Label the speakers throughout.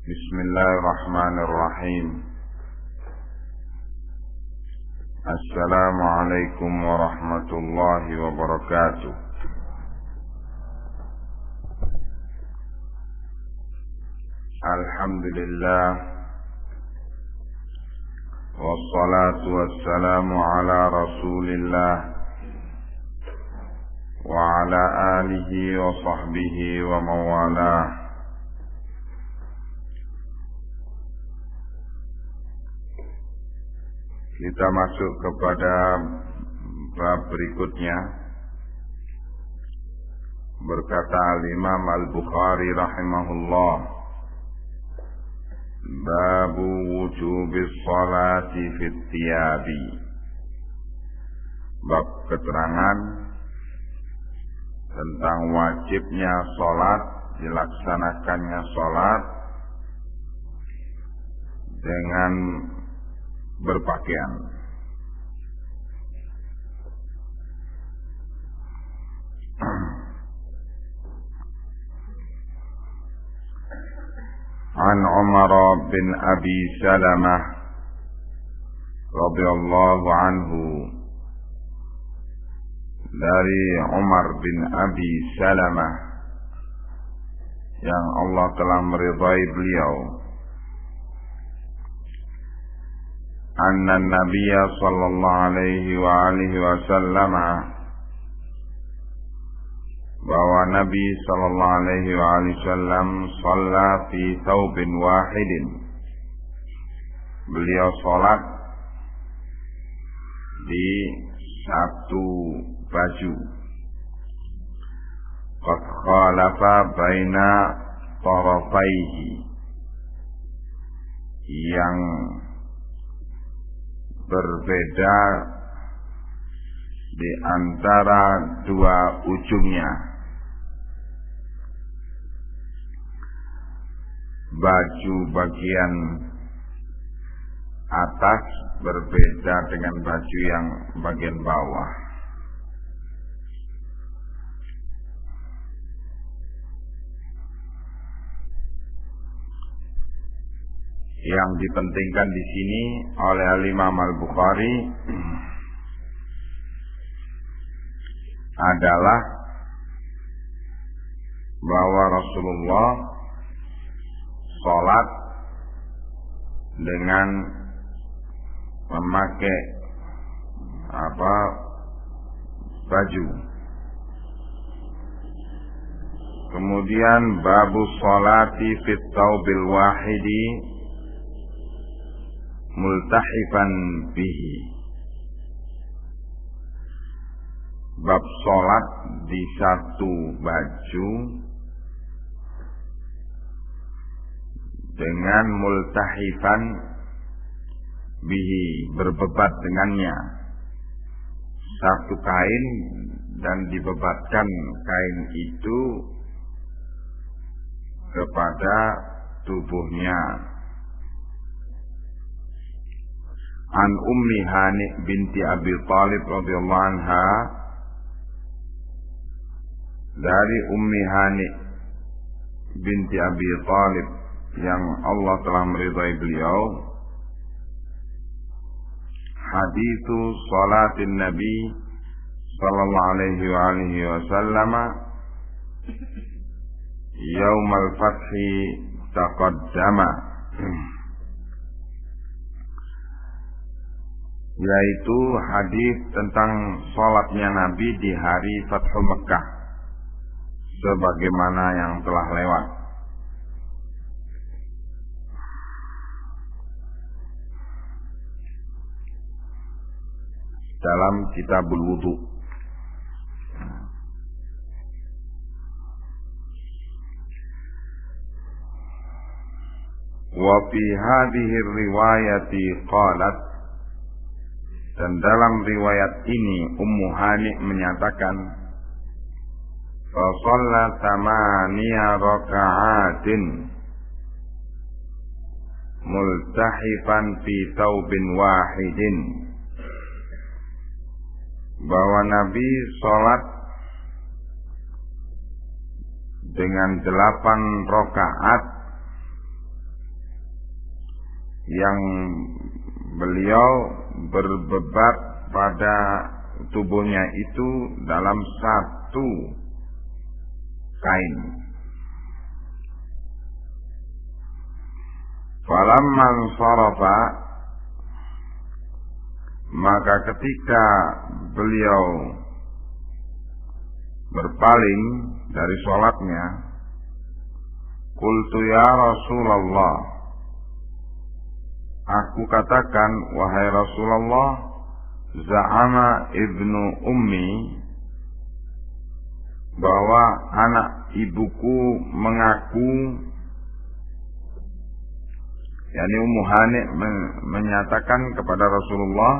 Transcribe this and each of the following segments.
Speaker 1: Bismillahirrahmanirrahim. Assalamualaikum warahmatullahi wabarakatuh. Alhamdulillah, wassalatu wassalamu ala rasulillah wa ala alihi wa sahbihi wa mawalah. Kita masuk kepada bab berikutnya. Berkata Al-Imam Al-Bukhari rahimahullah, Babu wujubis salati fit tiyabi. Bab keterangan tentang wajibnya salat, dilaksanakannya salat dengan berpakaian. An Umar bin Abi Salamah radhiyallahu anhu, dari Umar bin Abi Salamah yang Allah telah meridai beliau, anna Nabiya sallallahu alaihi wa alihi wasallam, bahwa Nabi sallallahu alaihi wa alihi wasallam shalla fi thawbin wahidin, beliau salat di satu baju. Qad khalafa baina tarafaihi, yang berbeda di antara dua ujungnya. Baju bagian atas berbeda dengan baju yang bagian bawah. Yang dipentingkan di sini oleh Al-Imam Al-Bukhari adalah bahwa Rasulullah salat dengan memakai baju. Kemudian babu salati fit thawbil wahidi multahifan bihi, bab salat di satu baju dengan multahifan bihi, berbebat dengannya, satu kain dan dibebatkan kain itu kepada tubuhnya. An Ummi Hani binti Abi Thalib radhiyallahu anha, dari Ummi Hani binti Abi Thalib yang Allah telah meridai beliau, hadithu salatin Nabi sallallahu alaihi wa alihi wasallam yaumal fathi taqaddama, yaitu hadis tentang salatnya Nabi di hari Fathu Mekah sebagaimana yang telah lewat. Dalam Kitabul Wudu. Wa fi hadhihi riwayati qalat, dan dalam riwayat ini Ummu Hani menyatakan, fa shalla thamaniya raka'atin multahifan fi thawbin wahidin, bahwa Nabi sholat dengan 8 rakaat yang beliau berbebat pada tubuhnya itu dalam satu kain. Falamman sarafa, maka ketika beliau berpaling dari sholatnya, qultu ya Rasulullah, aku katakan, wahai Rasulullah, za'ama ibnu ummi, bahwa anak ibuku mengaku, yakni Ummu Hani menyatakan kepada Rasulullah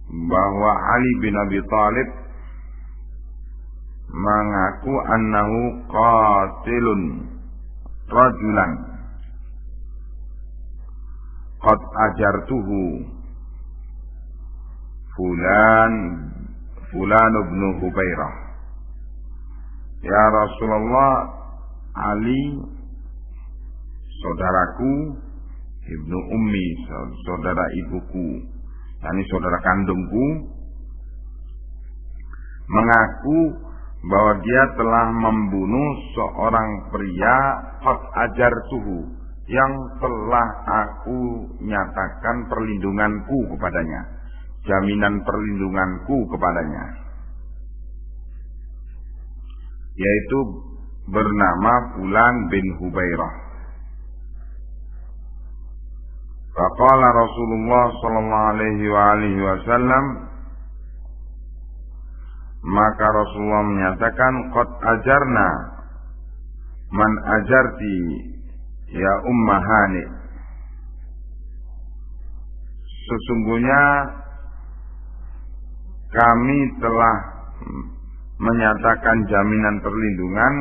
Speaker 1: bahwa Ali bin Abi Thalib mengaku annahu qatilun rajulan qad ajartuhu fulan ibn Hubairah. Ya Rasulullah, Ali saudaraku, ibnu ummi, saudara ibuku, yakni saudara kandungku, mengaku bahwa dia telah membunuh seorang pria qad ajartuhu, yang telah aku nyatakan perlindunganku kepadanya, jaminan perlindunganku kepadanya, yaitu bernama Fulan bin Hubairah. Faqala Rasulullah sallallahu alaihi wasallam, maka Rasulullah menyatakan, qad ajarna man ajarti ya Umma Hani, sesungguhnya kami telah menyatakan jaminan perlindungan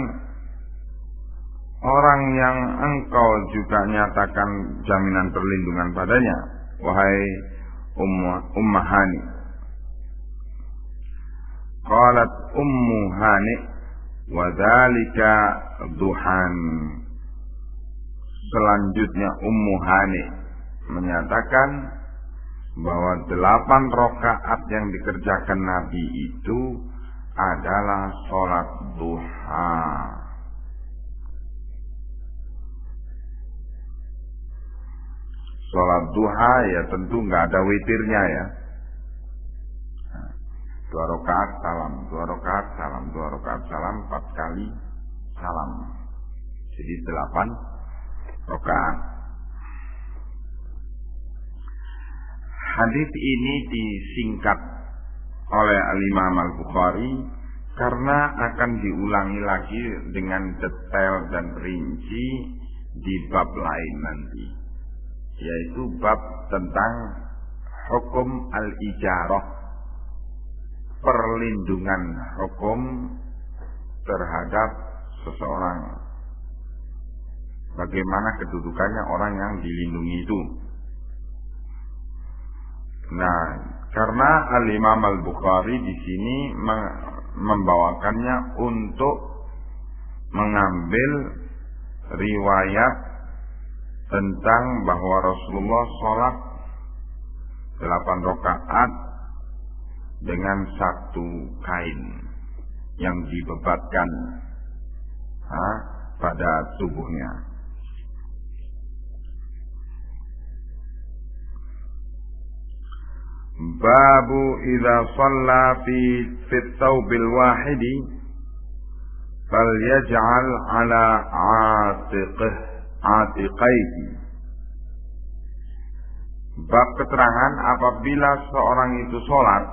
Speaker 1: orang yang engkau juga nyatakan jaminan perlindungan padanya, wahai Umma Hani. Qalat Ummu Hani, wa dzalika duhan. Selanjutnya Ummu Hani menyatakan bahwa 8 rakaat yang dikerjakan Nabi itu adalah sholat duha. Sholat duha ya tentu nggak ada witirnya ya. 2 rakaat salam, 2 rakaat salam, 2 rakaat salam, 4 kali salam. Jadi 8 rakaat. Hadis ini disingkat oleh Al-Imam Al-Bukhari karena akan diulangi lagi dengan detail dan rinci di bab lain nanti, yaitu bab tentang hukum al-ijarah, perlindungan hukum terhadap seseorang, bagaimana kedudukannya orang yang dilindungi itu. Nah, karena Al-Imam Al-Bukhari di sini membawakannya untuk mengambil riwayat tentang bahwa Rasulullah sholat 8 rakaat dengan 1 kain yang dibebatkan pada tubuhnya. Babu idza shalla fi thawbil wahidi falyaj'al ala atiqaihi. Bab keterangan apabila seorang itu sholat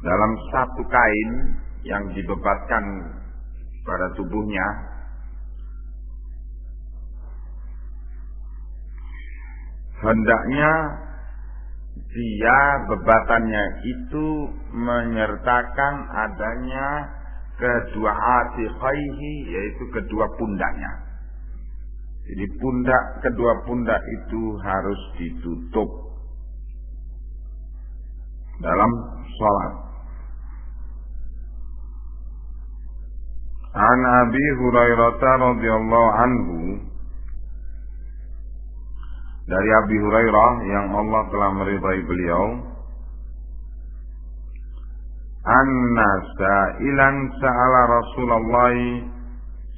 Speaker 1: dalam 1 kain yang dibebatkan pada tubuhnya, hendaknya dia bebatannya itu menyertakan adanya kedua atiqaihi, yaitu kedua pundaknya. Jadi kedua pundak itu harus ditutup dalam sholat. An Abi Hurairah radhiyallahu anhu dari Abi Hurairah yang Allah telah meridai beliau, anna sa'ilan sa'ala Rasulullah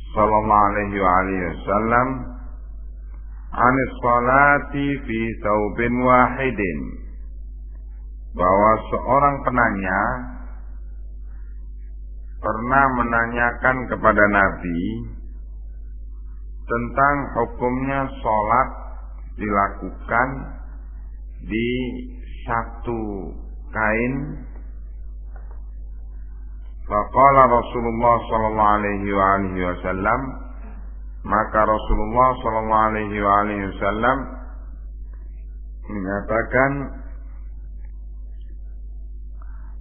Speaker 1: sallallahu alaihi wasallam anis salati fi thawbin wahidin, bahwa seorang penanya pernah menanyakan kepada Nabi tentang hukumnya sholat dilakukan di satu kain. Faqala Rasulullah sallallahu alaihi wasallam, maka Rasulullah sallallahu alaihi wasallam mengatakan,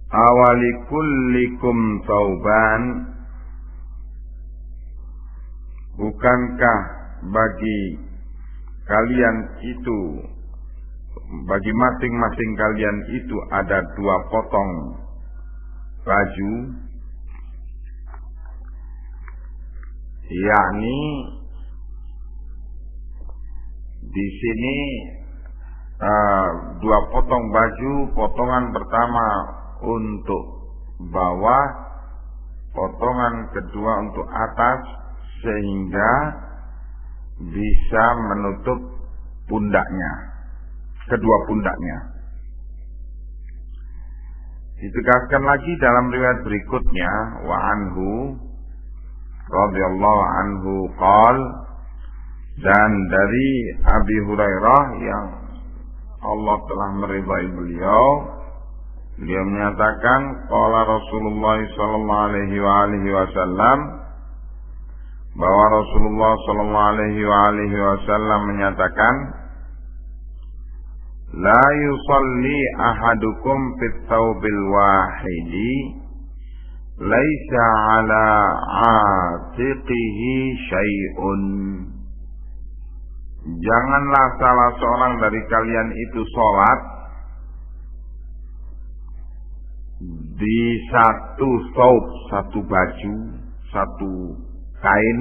Speaker 1: awalikullikum tauban, bukankah bagi kalian itu, bagi masing-masing kalian itu ada 2 potong baju, yakni di sini 2 potong baju. Potongan pertama untuk bawah, potongan kedua untuk atas, sehingga bisa menutup pundaknya, kedua pundaknya. Ditegaskan lagi dalam riwayat berikutnya, wa anhu radhiyallahu anhu qal, dan dari Abi Hurairah yang Allah telah meridai beliau, beliau menyatakan, qala Rasulullah sallallahu alaihi wasallam, bahwa Rasulullah sallallahu alaihi wasallam menyatakan, la yusalli ahadukum fit thawbil wahidi laisa ala atiqihi syai'un, janganlah salah seorang dari kalian itu sholat di satu thawb, satu baju, satu kain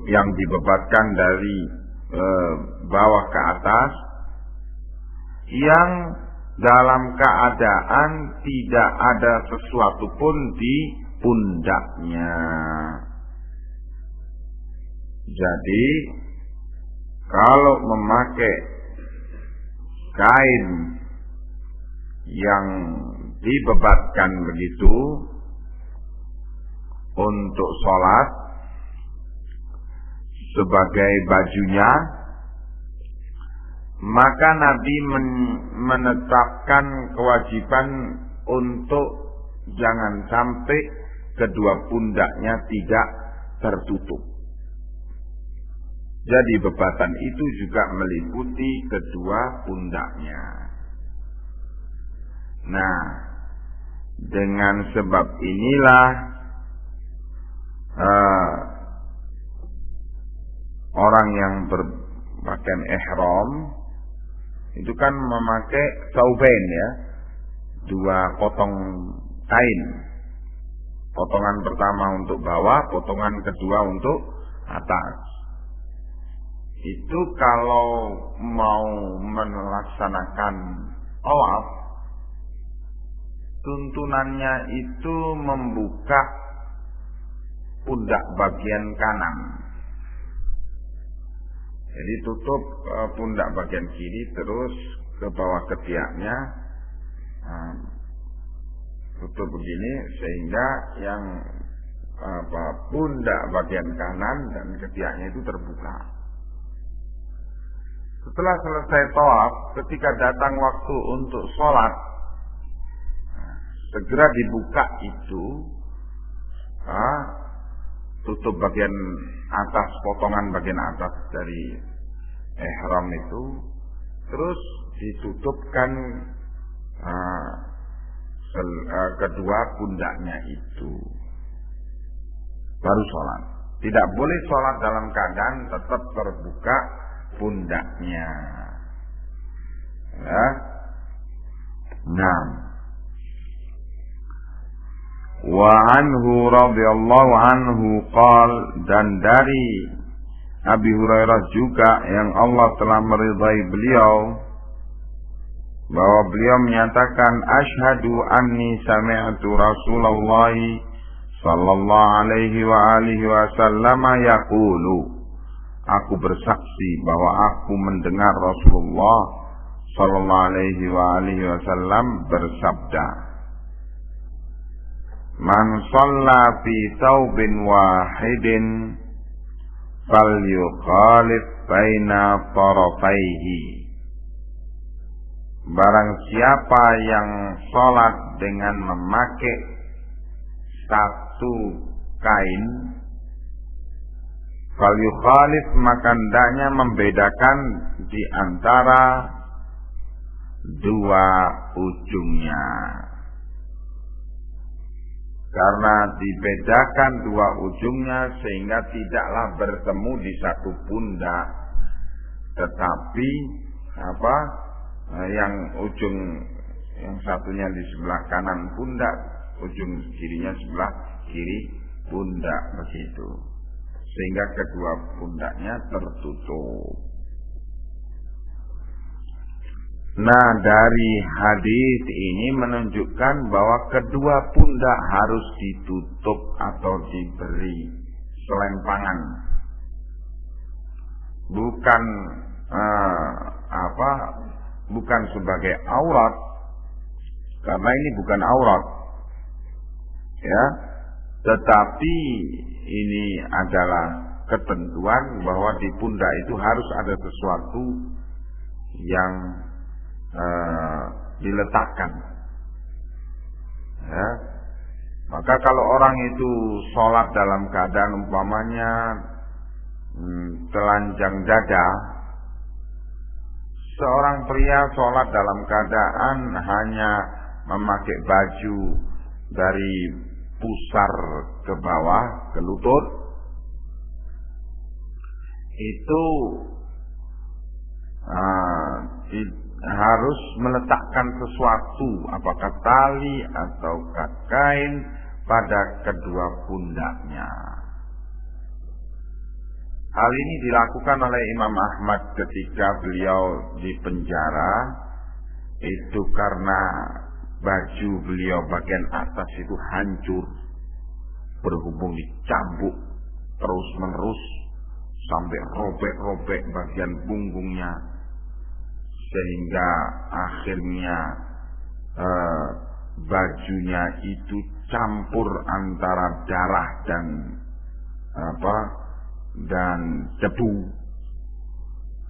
Speaker 1: yang dibebatkan dari bawah ke atas, yang dalam keadaan tidak ada sesuatu pun di pundaknya. Jadi kalau memakai kain yang dibebatkan begitu untuk sholat sebagai bajunya, maka Nabi menetapkan kewajiban untuk jangan sampai kedua pundaknya tidak tertutup. Jadi bebatan itu juga meliputi kedua pundaknya. Nah, dengan sebab inilah orang yang berpakaian ihram itu kan memakai saubain, ya, 2 potong kain. Potongan pertama untuk bawah, potongan kedua untuk atas. Itu kalau mau melaksanakan tawaf, tuntunannya itu membuka pundak bagian kanan. Jadi tutup pundak bagian kiri, terus ke bawah ketiaknya, tutup begini, sehingga yang pundak bagian kanan dan ketiaknya itu terbuka. Setelah selesai tawaf, ketika datang waktu untuk sholat, segera dibuka itu, tutup bagian atas, potongan bagian atas dari ihram itu, terus ditutupkan kedua pundaknya itu, baru sholat. Tidak boleh sholat dalam keadaan tetap terbuka pundaknya. Ya. Nah, wa anhu radhiyallahu anhu qal, dan dari Abi Hurairah juga yang Allah telah meridai beliau bahwa beliau menyatakan asyhadu anni sami'tu Rasulullah sallallahu alaihi wa alihi wasallam yaqulu, aku bersaksi bahwa aku mendengar Rasulullah sallallahu alaihi wa alihi wasallam bersabda, man shalla fi thawbin wahidin falyukhalif baina tarafaihi, barang siapa yang sholat dengan memakai satu kain, falyukhalif, maka hendaknya membedakan di antara dua ujungnya. Karena dibedakan dua ujungnya sehingga tidaklah bertemu di satu pundak, tetapi yang ujung yang satunya di sebelah kanan pundak, ujung kirinya sebelah kiri pundak, begitu, sehingga kedua pundaknya tertutup. Nah, dari hadis ini menunjukkan bahwa kedua pundak harus ditutup atau diberi selempangan, bukan sebagai aurat, karena ini bukan aurat, ya, tetapi ini adalah ketentuan bahwa di pundak itu harus ada sesuatu yang diletakkan, ya. Maka kalau orang itu sholat dalam keadaan umpamanya telanjang dada, seorang pria sholat dalam keadaan hanya memakai baju dari pusar ke bawah ke lutut, itu harus meletakkan sesuatu, apakah tali atau kain, pada kedua pundaknya. Hal ini dilakukan oleh Imam Ahmad ketika beliau di penjara, itu karena baju beliau bagian atas itu hancur, berhubung dicambuk terus menerus sampai robek-robek bagian punggungnya, sehingga akhirnya bajunya itu campur antara darah dan debu.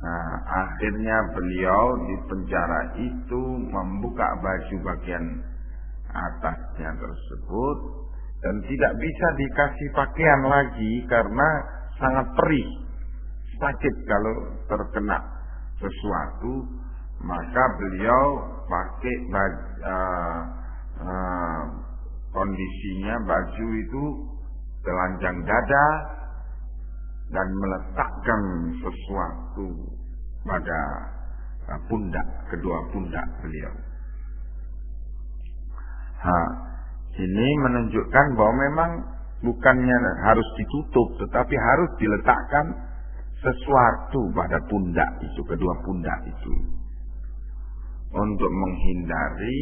Speaker 1: Nah, akhirnya beliau di penjara itu membuka baju bagian atasnya tersebut dan tidak bisa dikasih pakaian lagi karena sangat perih, sakit kalau terkena sesuatu. Maka beliau pakai kondisinya baju itu telanjang dada dan meletakkan sesuatu pada pundak, kedua pundak beliau. Ini menunjukkan bahwa memang bukannya harus ditutup, tetapi harus diletakkan sesuatu pada pundak itu, kedua pundak itu, untuk menghindari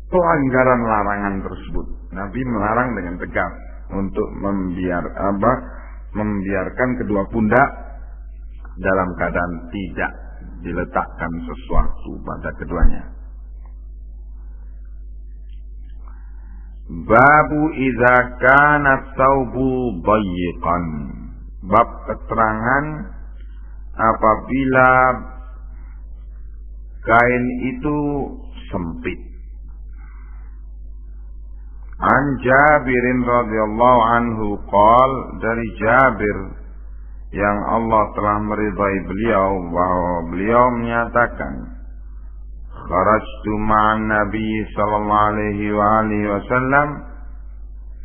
Speaker 1: pelanggaran larangan tersebut. Nabi melarang dengan tegas untuk membiarkan kedua pundak dalam keadaan tidak diletakkan sesuatu pada keduanya. Babu idza kana tsaubu dayyiqan. Bab keterangan apabila kain itu sempit. An Jabirin radhiyallahu anhu qol, dari Jabir yang Allah telah meridai beliau bahwa beliau menyatakan, kharajtu ma'an Nabi sallallahu alaihi wa alihi wasallam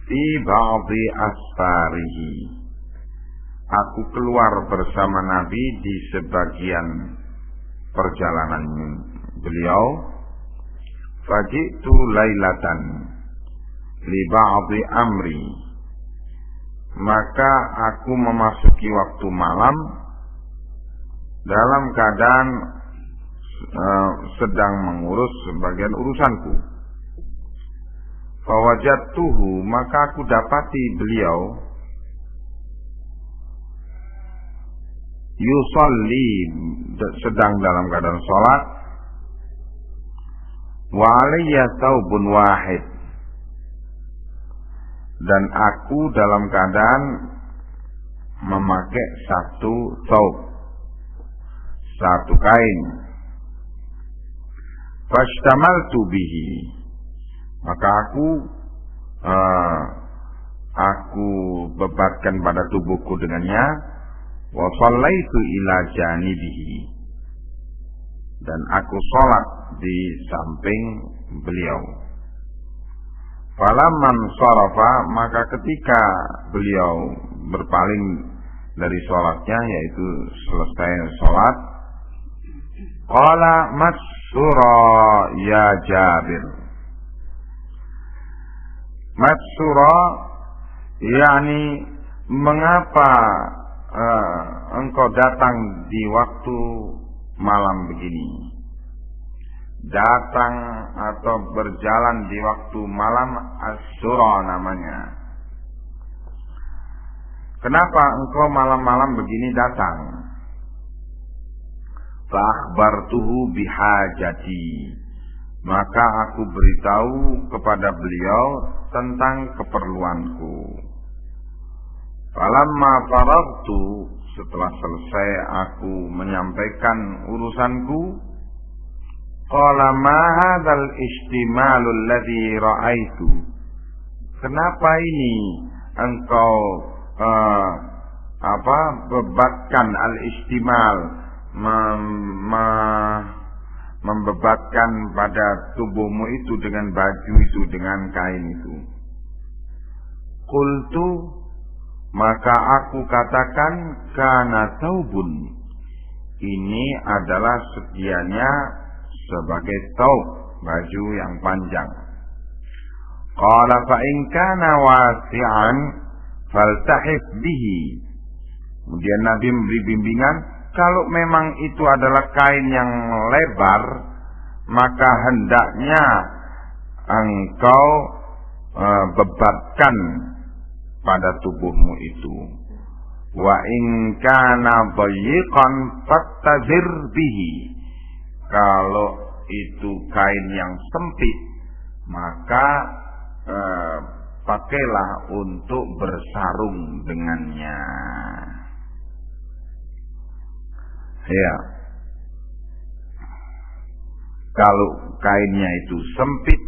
Speaker 1: fi ba'dhi asfarihi. Aku keluar bersama Nabi di sebagian perjalanan beliau. Fajitu lailatan li ba'dhi amri, maka aku memasuki waktu malam dalam keadaan sedang mengurus sebagian urusanku. Fawajadtuhu, maka aku dapati beliau yusalli, sedang dalam keadaan sholat, wa alayya thawbun wahid, dan aku dalam keadaan memakai satu thawb, satu kain. Fashtamaltu bihi, maka aku bebatkan pada tubuhku dengannya. Wa shallaitu ila janibihi, dan aku sholat di samping beliau. Falamman sharafa, maka ketika beliau berpaling dari sholatnya, yaitu selesai sholat, qala matsura ya Jabir. Matsura yakni mengapa engkau datang di waktu malam begini? Datang atau berjalan di waktu malam, as-sura namanya. Kenapa engkau malam-malam begini datang? Fa akhbartuhu bihajati, maka aku beritahu kepada beliau tentang keperluanku. Falamma faragtu, setelah selesai aku menyampaikan urusanku, qala ma hadzal istimalul ladzi ra'aitu, kenapa ini engkau bebatkan al-istimal, membebatkan pada tubuhmu itu dengan baju itu, dengan kain itu. Qultu, maka aku katakan, kana taubun, ini adalah sedianya sebagai taub, baju yang panjang. Qala fa in kana wasi'an faltahif bihi, kemudian Nabi memberi bimbingan, kalau memang itu adalah kain yang lebar, maka hendaknya engkau bebatkan pada tubuhmu itu. Wa in kana dayiqan fattazir bihi, kalau itu kain yang sempit, maka pakailah untuk bersarung dengannya. Ya, kalau kainnya itu sempit,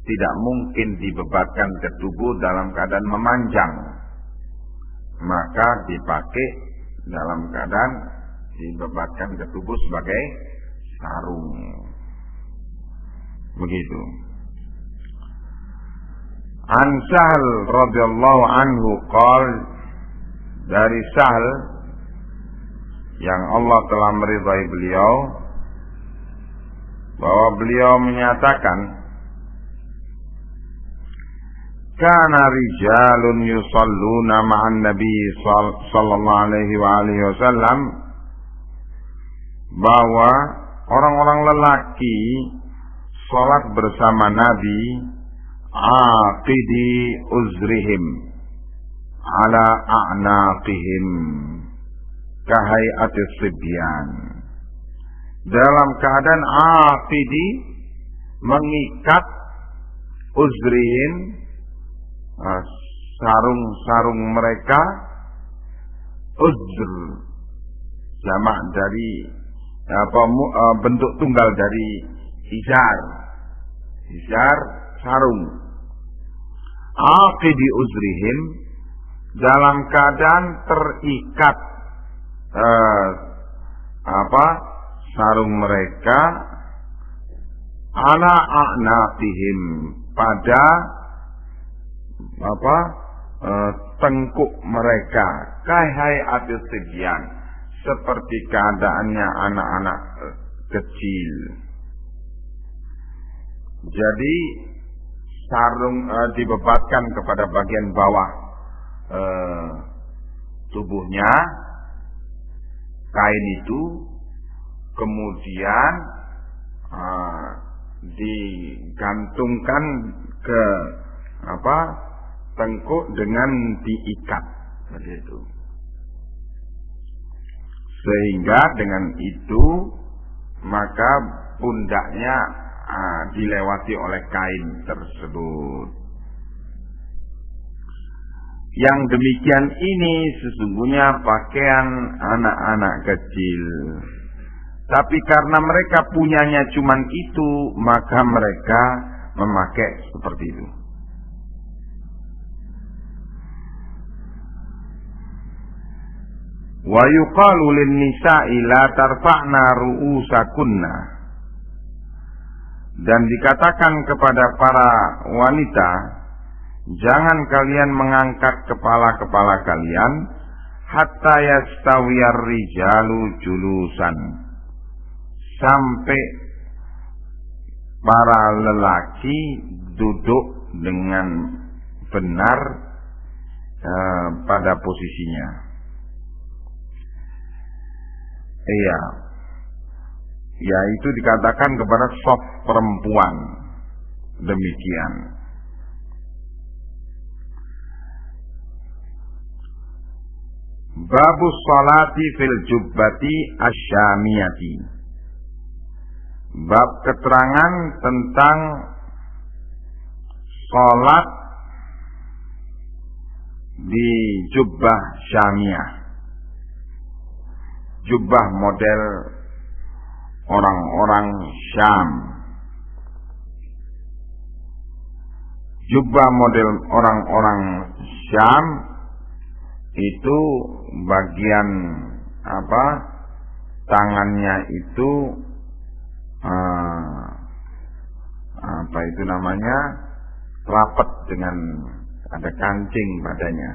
Speaker 1: tidak mungkin dibebatkan ke tubuh dalam keadaan memanjang, maka dipakai dalam keadaan dibebatkan ke tubuh sebagai sarung. Begitu. An Sahl radhiyallahu anhu qol, dari Sahl yang Allah telah meridai beliau, bahwa beliau menyatakan, kana rijalun yusalluna ma'an nabi sallallahu alaihi wa alihi wasallam, bahwa orang-orang lelaki salat bersama Nabi aqidi uzrihim ala a'naqihim kahai'atis sibyan, dalam keadaan aqidi, mengikat uzrihim, sarung-sarung mereka, uzr jamak dari bentuk tunggal dari izar, sarung. Aqidi uzrihim, dalam keadaan terikat sarung mereka, ala a'naqihim, pada tengkuk mereka, kahai'atis sibyan, seperti keadaannya anak-anak kecil. Jadi sarung dibebatkan kepada bagian bawah tubuhnya kain itu, kemudian digantungkan ke tengkuk dengan diikat begitu. Sehingga dengan itu maka pundaknya dilewati oleh kain tersebut. Yang demikian ini sesungguhnya pakaian anak-anak kecil. Tapi karena mereka punyanya cuman itu, maka mereka memakai seperti itu. Wa yuqalu lin-nisa'i la tarfa'na ru'usakunna. Dan dikatakan kepada para wanita, jangan kalian mengangkat kepala-kepala kalian hatta yastawiyar rijalu julusan, sampai para lelaki duduk dengan benar pada posisinya. Iya, yaitu dikatakan kepada shaf perempuan demikian. Babus salati fil jubbati asyamiyati. Bab keterangan tentang salat di jubbah syamiyah. Jubbah model orang-orang Syam. Jubbah model orang-orang Syam itu bagian tangannya itu itu namanya rapat dengan ada kancing padanya.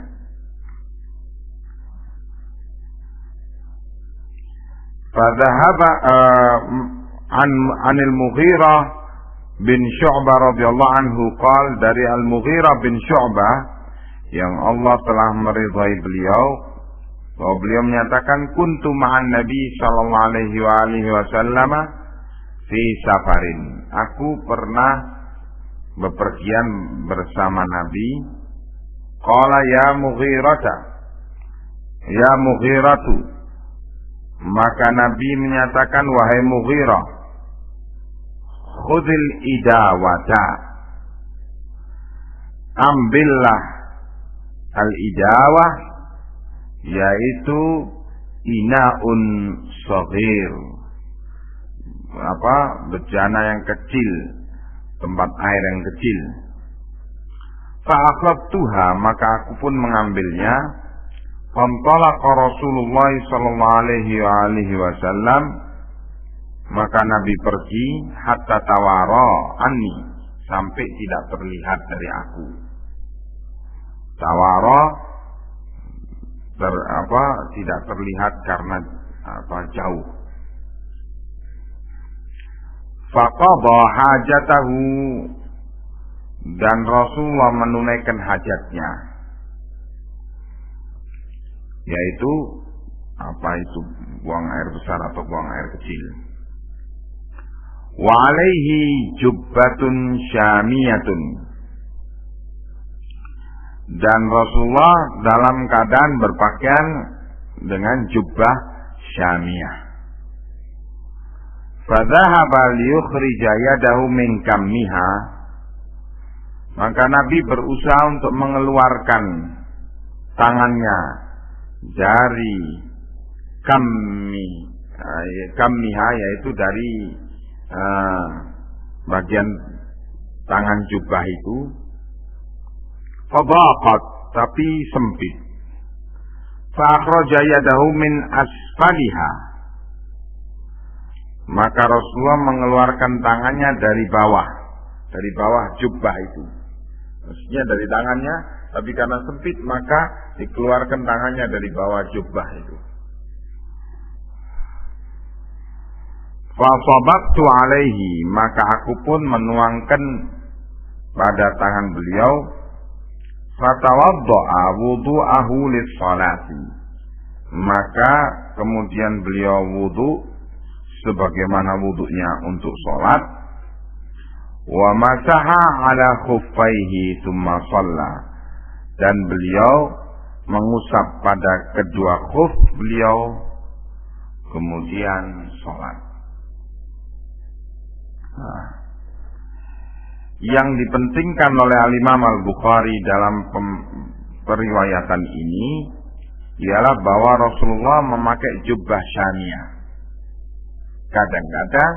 Speaker 1: Fadhahaba anil Mughirah bin Syu'bah radhiyallahu anhu qala, dari Al-Mughirah bin Syu'bah yang Allah telah meridhai beliau, bahwa beliau menyatakan kuntu ma'an Nabi sallallahu alaihi wasallam fi safarin. Aku pernah bepergian bersama Nabi. Qala ya Mughirata, ya Mughiratu. Maka Nabi menyatakan, wahai Mughirah, khudil idawata, ambillah al-idawah, yaitu inaun saghir, bejana yang kecil, tempat air yang kecil. Fa'aqrabtuha, maka aku pun mengambilnya. Fantalaqa Rasulullah sallallahu alaihi wasallam, maka Nabi pergi hatta tawara anni, sampai tidak terlihat dari aku. Tawara tidak terlihat karena jauh. Faqadha hajatahu, dan Rasulullah menunaikan hajatnya, yaitu buang air besar atau buang air kecil. Wa alaihi jubbatun syamiyatun, dan Rasulullah dalam keadaan berpakaian dengan jubbah syamiyah. Fadhahaba liyukhrija yadahu min kammiha, maka Nabi berusaha untuk mengeluarkan tangannya dari kammiha, yaitu dari bagian tangan jubah itu. Fadaqat, tapi sempit. Fa'akhraja yadahu min asfaliha, maka Rasulullah mengeluarkan tangannya dari bawah jubah itu. Maksudnya dari tangannya, tapi karena sempit maka dikeluarkan tangannya dari bawah jubah itu. Fasabaqtu alaihi, maka aku pun menuangkan pada tangan beliau Fatawadda'a wudu'ahu lis-salati. Maka kemudian beliau wudu sebagaimana wudunya untuk salat. Wa masaha ala khuffaihi tsumma shalla. Dan beliau mengusap pada kedua khuf beliau kemudian salat. Nah, yang dipentingkan oleh Al-Imam Al-Bukhari dalam periwayatan ini ialah bahwa Rasulullah memakai jubbah syamiyah. Kadang-kadang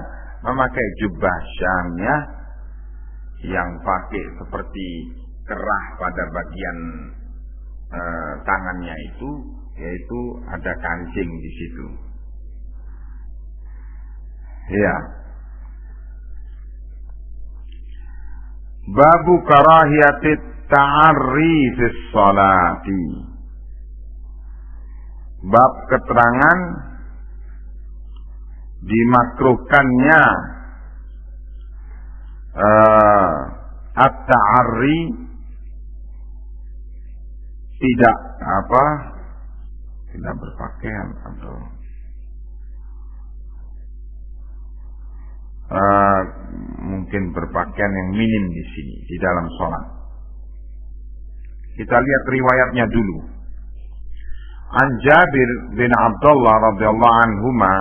Speaker 1: memakai jubbah syamiyah yang pakai seperti kerah pada bagian tangannya itu, yaitu ada kancing di situ. Ya. Babu karahiyatit ta'arri fis salati. Bab keterangan dimakruhkannya at-ta'arri, tidak berpakaian atau mungkin berpakaian yang minim di sini di dalam sholat. Kita lihat riwayatnya dulu. An Jabir bin Abdullah radhiyallahu anhuma,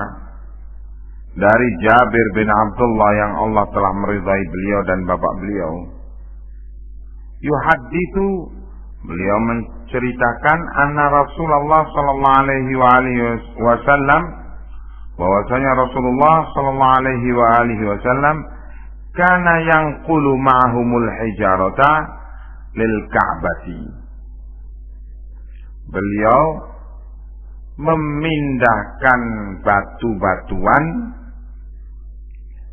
Speaker 1: dari Jabir bin Abdullah yang Allah telah meridai beliau dan bapak beliau, yuhadditsu, beliau menceritakan anna Rasulullah sallallahu alaihi wasallam, bahwasanya Rasulullah sallallahu alaihi wasallam kana yanqulu ma'humul hijarata lil Ka'bati. Beliau memindahkan batu-batuan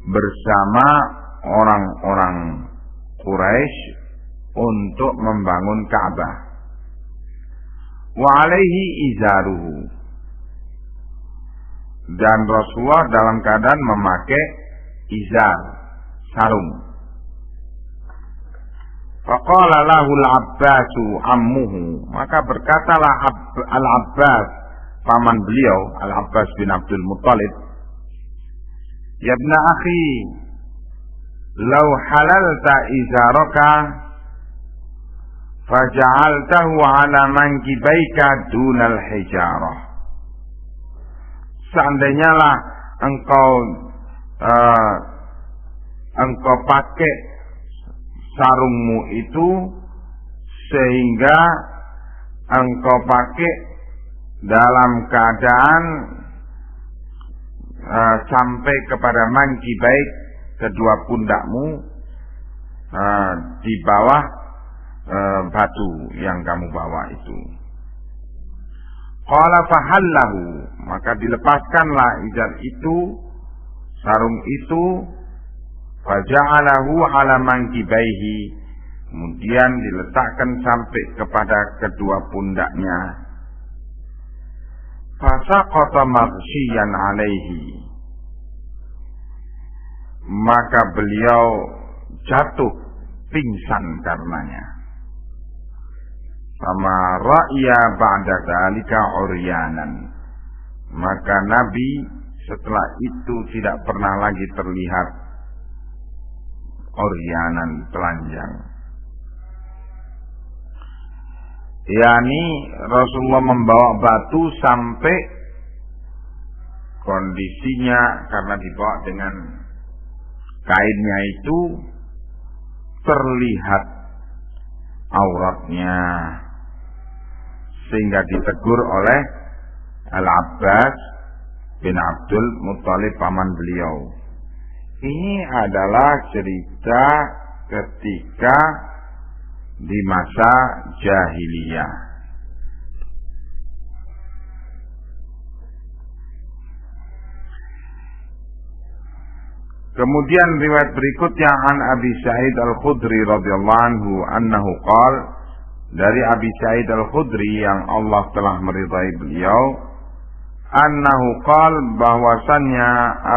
Speaker 1: bersama orang-orang Quraisy untuk membangun Ka'bah. Wa alaihi izaruhu, dan Rasulullah dalam keadaan memakai izar, sarung. Faqala lahu al-Abbasu ammuhu, maka berkatalah Al-Abbas, paman beliau, Al-Abbas bin Abdul Muttalib, ya ibna akhi, law halalta izaraka faja'altahu ala mankibaika dunal hijarah. Seandainya lah engkau pakai sarungmu itu sehingga engkau pakai dalam keadaan sampai kepada mankibaik, kedua pundakmu di bawah batu yang kamu bawa itu. Qala fahallahu, maka dilepaskanlah izar itu, sarung itu, faja'alahu ala mankibaihi, kemudian diletakkan sampai kepada kedua pundaknya. Fasaqata maghsyiyan alaihi, maka beliau jatuh pingsan karenanya. Sama ra'ya ba'da dzalika uryanan, maka Nabi setelah itu tidak pernah lagi terlihat uryanan, telanjang. Yani Rasulullah membawa batu sampai kondisinya karena dibawa dengan kainnya itu terlihat auratnya, sehingga ditegur oleh Al-Abbas bin Abdul Muttalib, paman beliau. Ini adalah cerita ketika di masa jahiliyah. Kemudian riwayat berikutnya an Abi Sa'id Al-Khudri radhiyallahu anhu annahu qala, dari Abi Sa'id Al-Khudri yang Allah telah meridai beliau, annahu qala, bahwasannya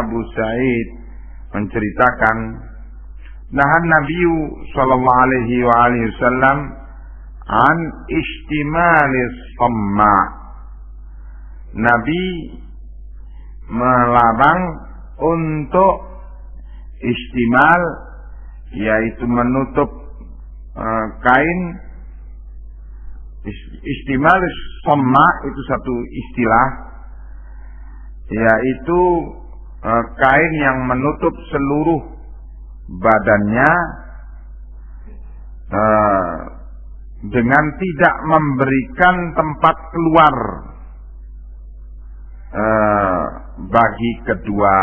Speaker 1: Abu Sa'id menceritakan, nahan Nabi sallallahu alaihi wasallam an istimalis samma. Nabi melarang untuk istimal, yaitu menutup kain. Istimalis samma itu satu istilah, yaitu kain yang menutup seluruh badannya dengan tidak memberikan tempat keluar bagi kedua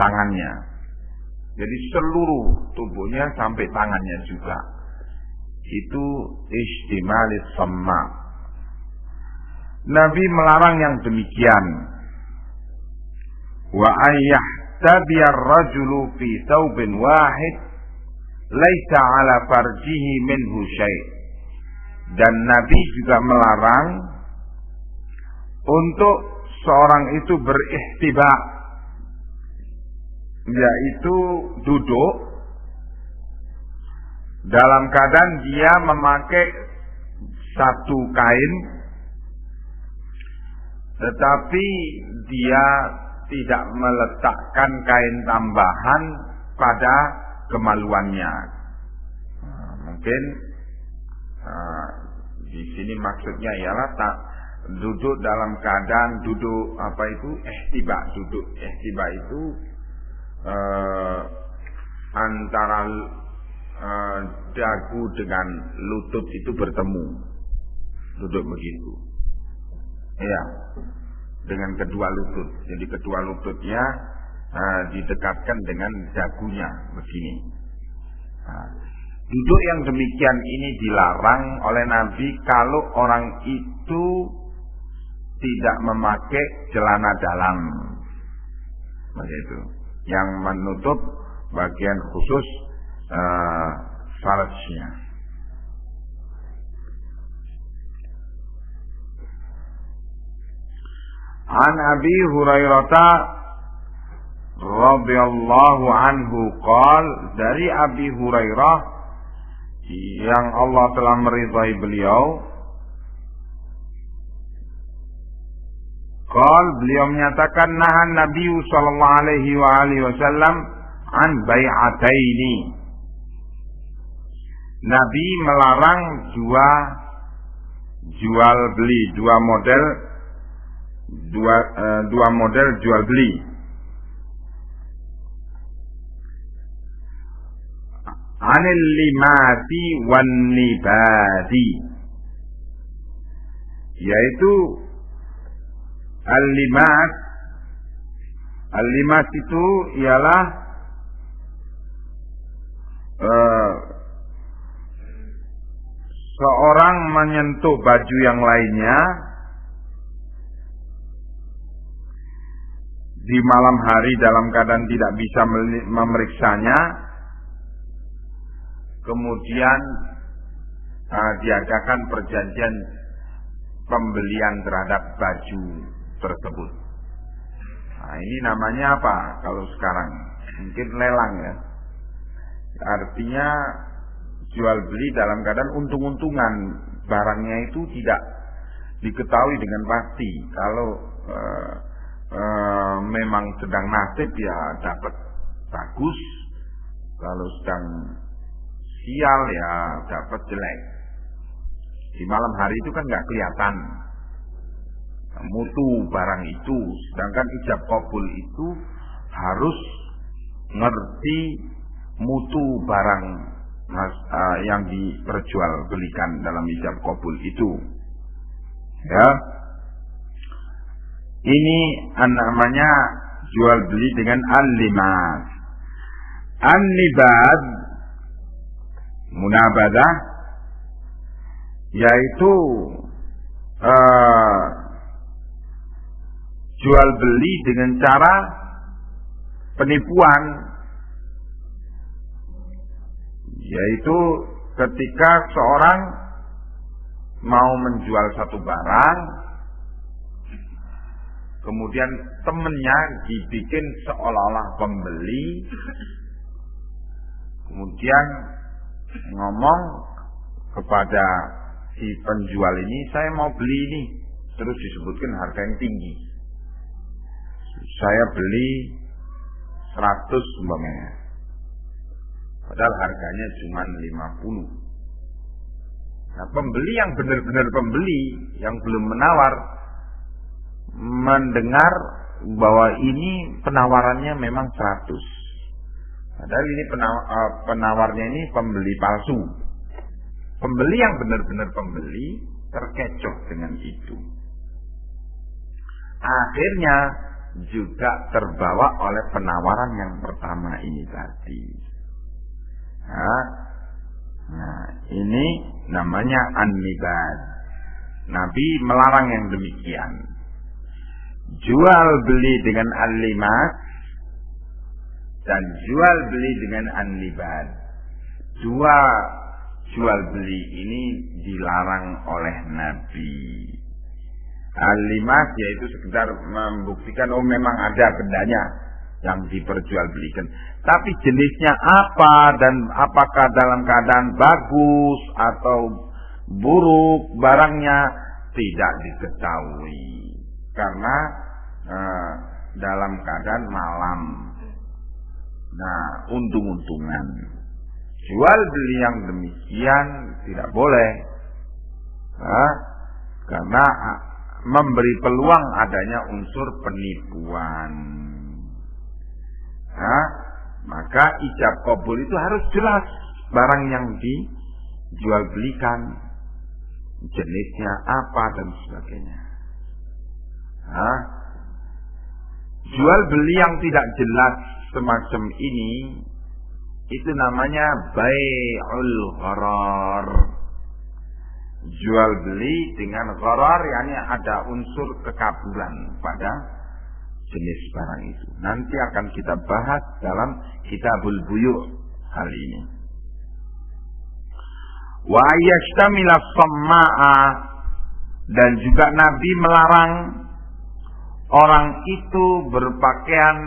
Speaker 1: tangannya. Jadi seluruh tubuhnya sampai tangannya juga. Itu istimalis samma. Nabi melarang yang demikian. Wa ayyahtabiyar rajulu fi thawbin wahid laisa ala farjihi minhu syai'. Dan Nabi juga melarang untuk seorang itu berihtiba, yaitu duduk dalam keadaan dia memakai satu kain, tetapi dia tidak meletakkan kain tambahan pada kemaluannya. Mungkin di sini maksudnya ialah duduk dalam keadaan duduk ihtiba. Duduk ihtiba itu antara dagu dengan lutut itu bertemu, duduk begitu, ya, dengan kedua lutut. Jadi kedua lututnya didekatkan dengan dagunya begini. Duduk yang demikian ini dilarang oleh Nabi kalau orang itu tidak memakai celana dalam, begitu, yang menutup bagian khusus farjnya. An Abi Hurairah radhiyallahu anhu qol, dari Abi Hurairah yang Allah telah meridhai beliau, qol, beliau menyatakan nahan Nabi sallallahu alaihi wasallam an bai'ataini. Nabi melarang jual beli, dua model jual beli. Anil limati wan nibadi, yaitu al-limat. Al-limat itu ialah seorang menyentuh baju yang lainnya di malam hari dalam keadaan tidak bisa memeriksanya, kemudian diadakan perjanjian pembelian terhadap baju tersebut. Nah, ini namanya apa kalau sekarang? Mungkin lelang, ya. Artinya jual beli dalam keadaan untung-untungan, barangnya itu tidak diketahui dengan pasti. Kalau memang sedang nasib ya dapat bagus, kalau sedang sial ya dapat jelek. Di malam hari itu kan nggak kelihatan mutu barang itu, sedangkan ijab qabul itu harus ngerti mutu barang yang diperjualbelikan dalam ijab qabul itu, ya. Ini namanya jual beli dengan al-limas. An-nibad, munabadah, yaitu jual beli dengan cara penipuan, yaitu ketika seorang mau menjual satu barang, kemudian temennya dibikin seolah-olah pembeli, kemudian ngomong kepada si penjual ini, saya mau beli ini, terus disebutkan harga yang tinggi. Saya beli 100 umpamanya, padahal harganya cuma 50. Nah, pembeli yang benar-benar pembeli, yang belum menawar, mendengar bahwa ini penawarannya memang 100. Padahal ini penawarnya ini pembeli palsu. Pembeli yang benar-benar pembeli terkecoh dengan itu. Akhirnya juga terbawa oleh penawaran yang pertama ini tadi. Nah, ini namanya an-nibad. Nabi melarang yang demikian. Jual beli dengan al-limas dan jual beli dengan an-nibad. Dua jual beli ini dilarang oleh Nabi. Al-limas yaitu sekedar membuktikan memang ada bendanya yang diperjualbelikan. Tapi jenisnya apa dan apakah dalam keadaan bagus atau buruk barangnya tidak diketahui. Karena dalam keadaan malam. Nah, untung-untungan. Jual beli yang demikian tidak boleh. Karena memberi peluang adanya unsur penipuan. Maka ijab qabul itu harus jelas barang yang dijual belikan, jenisnya apa dan sebagainya. Jual beli yang tidak jelas semacam ini itu namanya bai'ul gharar. Jual beli dengan gharar, yakni ada unsur kekaburan pada jenis barang itu. Nanti akan kita bahas dalam Kitabul Buyu' hal ini. Wa yashtamila samma'a, dan juga Nabi melarang orang itu berpakaian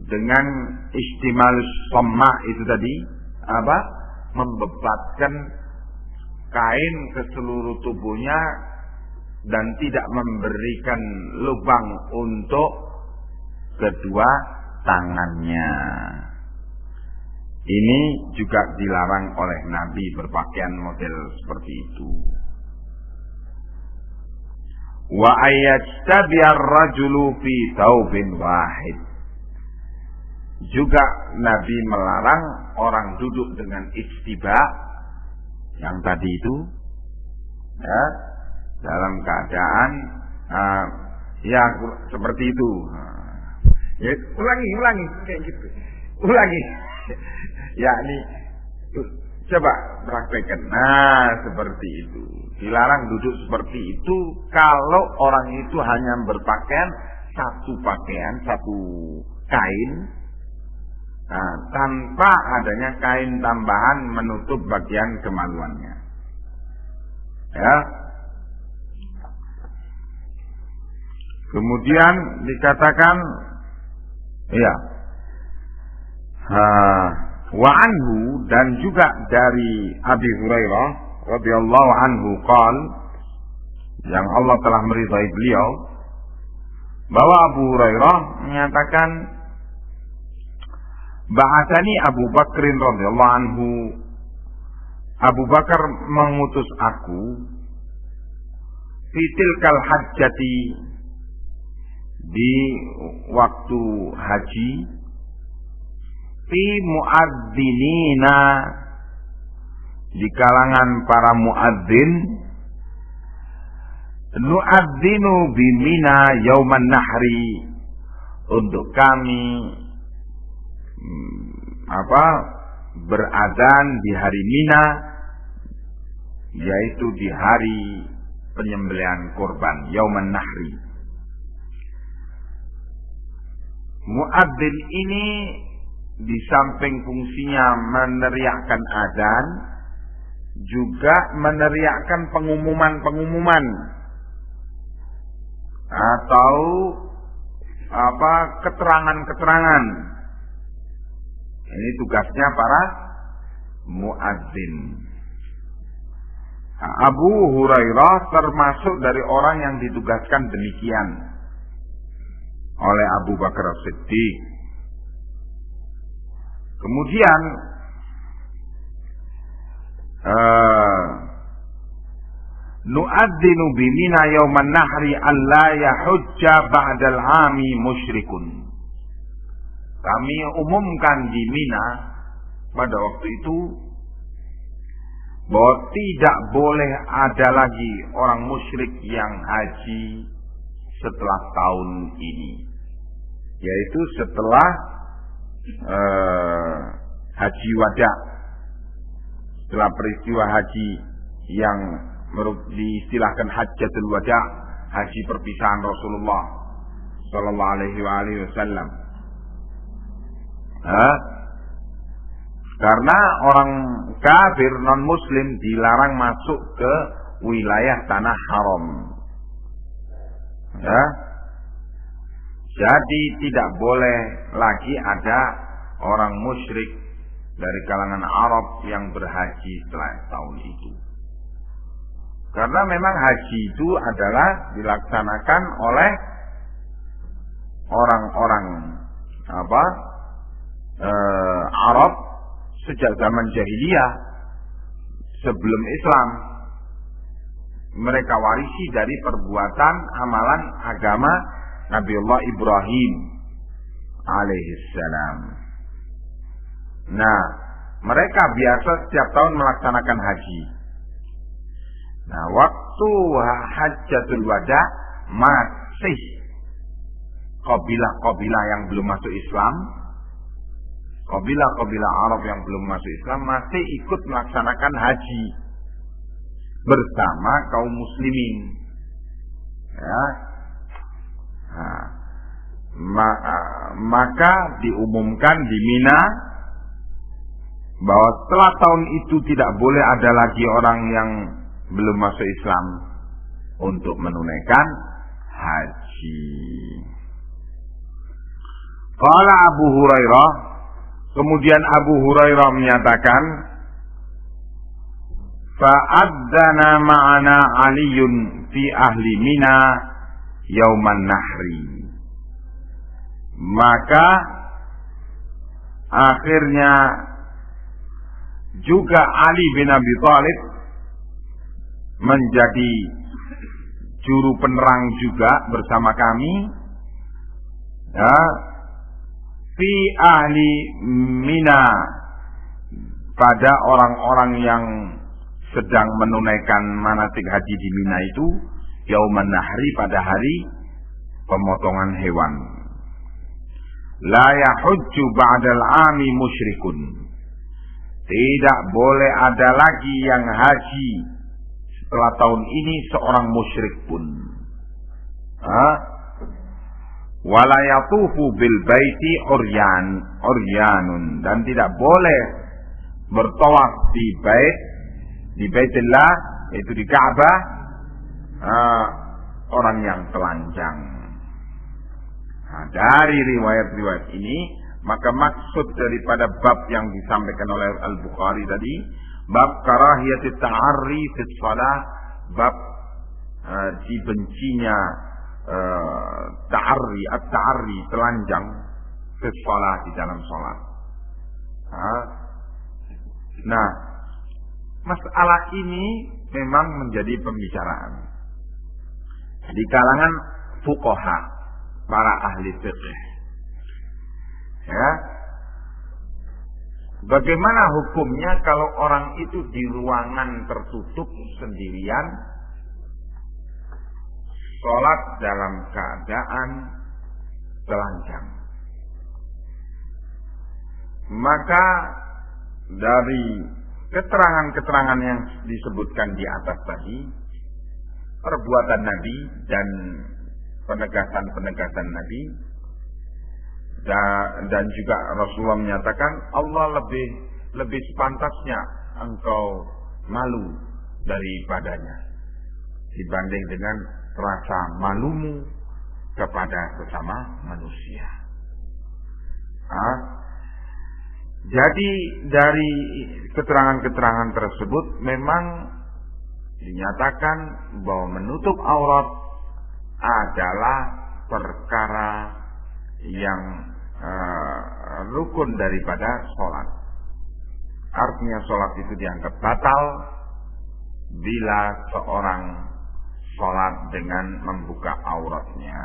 Speaker 1: dengan istimal samma' itu tadi apa? Membebatkan kain ke seluruh tubuhnya dan tidak memberikan lubang untuk kedua tangannya. Ini juga dilarang oleh Nabi berpakaian model seperti itu. Wa ayyastabi'ar rajulu fi thawbin wahid. Juga Nabi melarang orang duduk dengan istiba yang tadi itu, ya, dalam keadaan ya seperti itu. Ya, ulangi kayak gitu. Ulangi. Yakni coba praktekkan. Nah, seperti itu. Dilarang duduk seperti itu kalau orang itu hanya berpakaian satu kain, tanpa adanya kain tambahan menutup bagian kemaluannya. Ya. Kemudian dikatakan, ya, wa anhu, dan juga dari Abi Hurairah radhiyallahu anhu qol, yang Allah telah meridai beliau, bahwa Abu Hurairah menyatakan, ba'atsani Abu Bakrin radhiyallahu anhu, Abu Bakar mengutus aku fitilkal hajjati, di waktu haji, fi muadzzinina, di kalangan para muadzin, nu'adzinu bimina yauman nahri, untuk kami berazan di hari Mina, yaitu di hari penyembelihan kurban, yauman nahri. Muadzin ini di samping fungsinya meneriakkan azan, juga meneriakkan pengumuman-pengumuman atau keterangan-keterangan. Ini tugasnya para muadzin. Abu Hurairah termasuk dari orang yang ditugaskan demikian oleh Abu Bakar As-Siddiq. Kemudian nu'adzinu bimina yauman nahri alla yahujja ba'dal 'ami musyrikun. Kami umumkan di Mina pada waktu itu bahwa tidak boleh ada lagi orang musyrik yang haji setelah tahun ini, yaitu setelah haji wada, setelah peristiwa haji yang diistilahkan hajjatul wada, haji perpisahan Rasulullah sallallahu alaihi wasallam. Karena orang kafir non muslim dilarang masuk ke wilayah tanah haram. Ya. Jadi tidak boleh lagi ada orang musyrik dari kalangan Arab yang berhaji setelah tahun itu. Karena memang haji itu adalah dilaksanakan oleh orang-orang Arab sejak zaman jahiliyah sebelum Islam. Mereka warisi dari perbuatan amalan agama Nabiullah Ibrahim alaihissalam. Nah, mereka biasa setiap tahun melaksanakan haji. Nah, waktu hajjatul wada masih kabilah-kabilah yang belum masuk Islam, kabilah-kabilah Arab yang belum masuk Islam masih ikut melaksanakan haji bersama kaum muslimin. Ya. Nah, maka diumumkan di Mina bahwa setelah tahun itu tidak boleh ada lagi orang yang belum masuk Islam untuk menunaikan haji. Qala Abu Hurairah, kemudian Abu Hurairah menyatakan, fa'adzana ma'ana Aliyun fi ahli Mina yauman nahri. Maka akhirnya juga Ali bin Abi Thalib menjadi juru penerang juga bersama kami, ya, fi ahli Mina, pada orang-orang yang sedang menunaikan manasik haji di Mina itu, yauman nahri, pada hari pemotongan hewan. La yahujju ba'dal 'ami musyrikun. Tidak boleh ada lagi yang haji setelah tahun ini seorang musyrik pun. Wala yatufu bil baiti uryanun, dan tidak boleh bertawaf di Baitillah, yaitu di Ka'bah, orang yang telanjang. Nah, dari riwayat-riwayat ini, maka maksud daripada bab yang disampaikan oleh Al-Bukhari tadi, bab karahiyatit ta'arri fi shalah, bab dibencinya at-ta'arri, telanjang fi shalah, di dalam salat. Nah, masalah ini memang menjadi pembicaraan di kalangan fuqaha, para ahli fiqh. Ya, bagaimana hukumnya kalau orang itu di ruangan tertutup sendirian, sholat dalam keadaan telanjang? Maka dari keterangan-keterangan yang disebutkan di atas tadi, perbuatan Nabi dan penegasan-penegasan Nabi, dan juga Rasulullah menyatakan Allah lebih sepantasnya engkau malu daripadanya dibanding dengan rasa malumu kepada sesama manusia. Jadi dari keterangan-keterangan tersebut memang dinyatakan bahwa menutup aurat adalah perkara yang rukun daripada sholat. Artinya sholat itu dianggap batal bila seorang sholat dengan membuka auratnya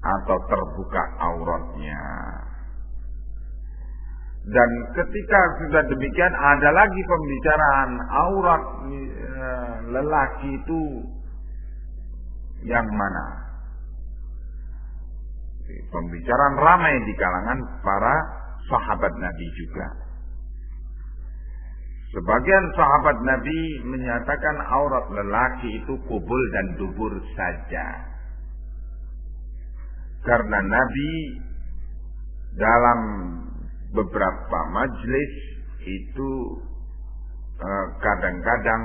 Speaker 1: atau terbuka auratnya. Dan ketika sudah demikian, ada lagi pembicaraan aurat lelaki itu yang mana? Pembicaraan ramai di kalangan para sahabat Nabi juga. Sebagian sahabat Nabi menyatakan aurat lelaki itu kubul dan dubur saja. Karena Nabi dalam beberapa majlis itu kadang-kadang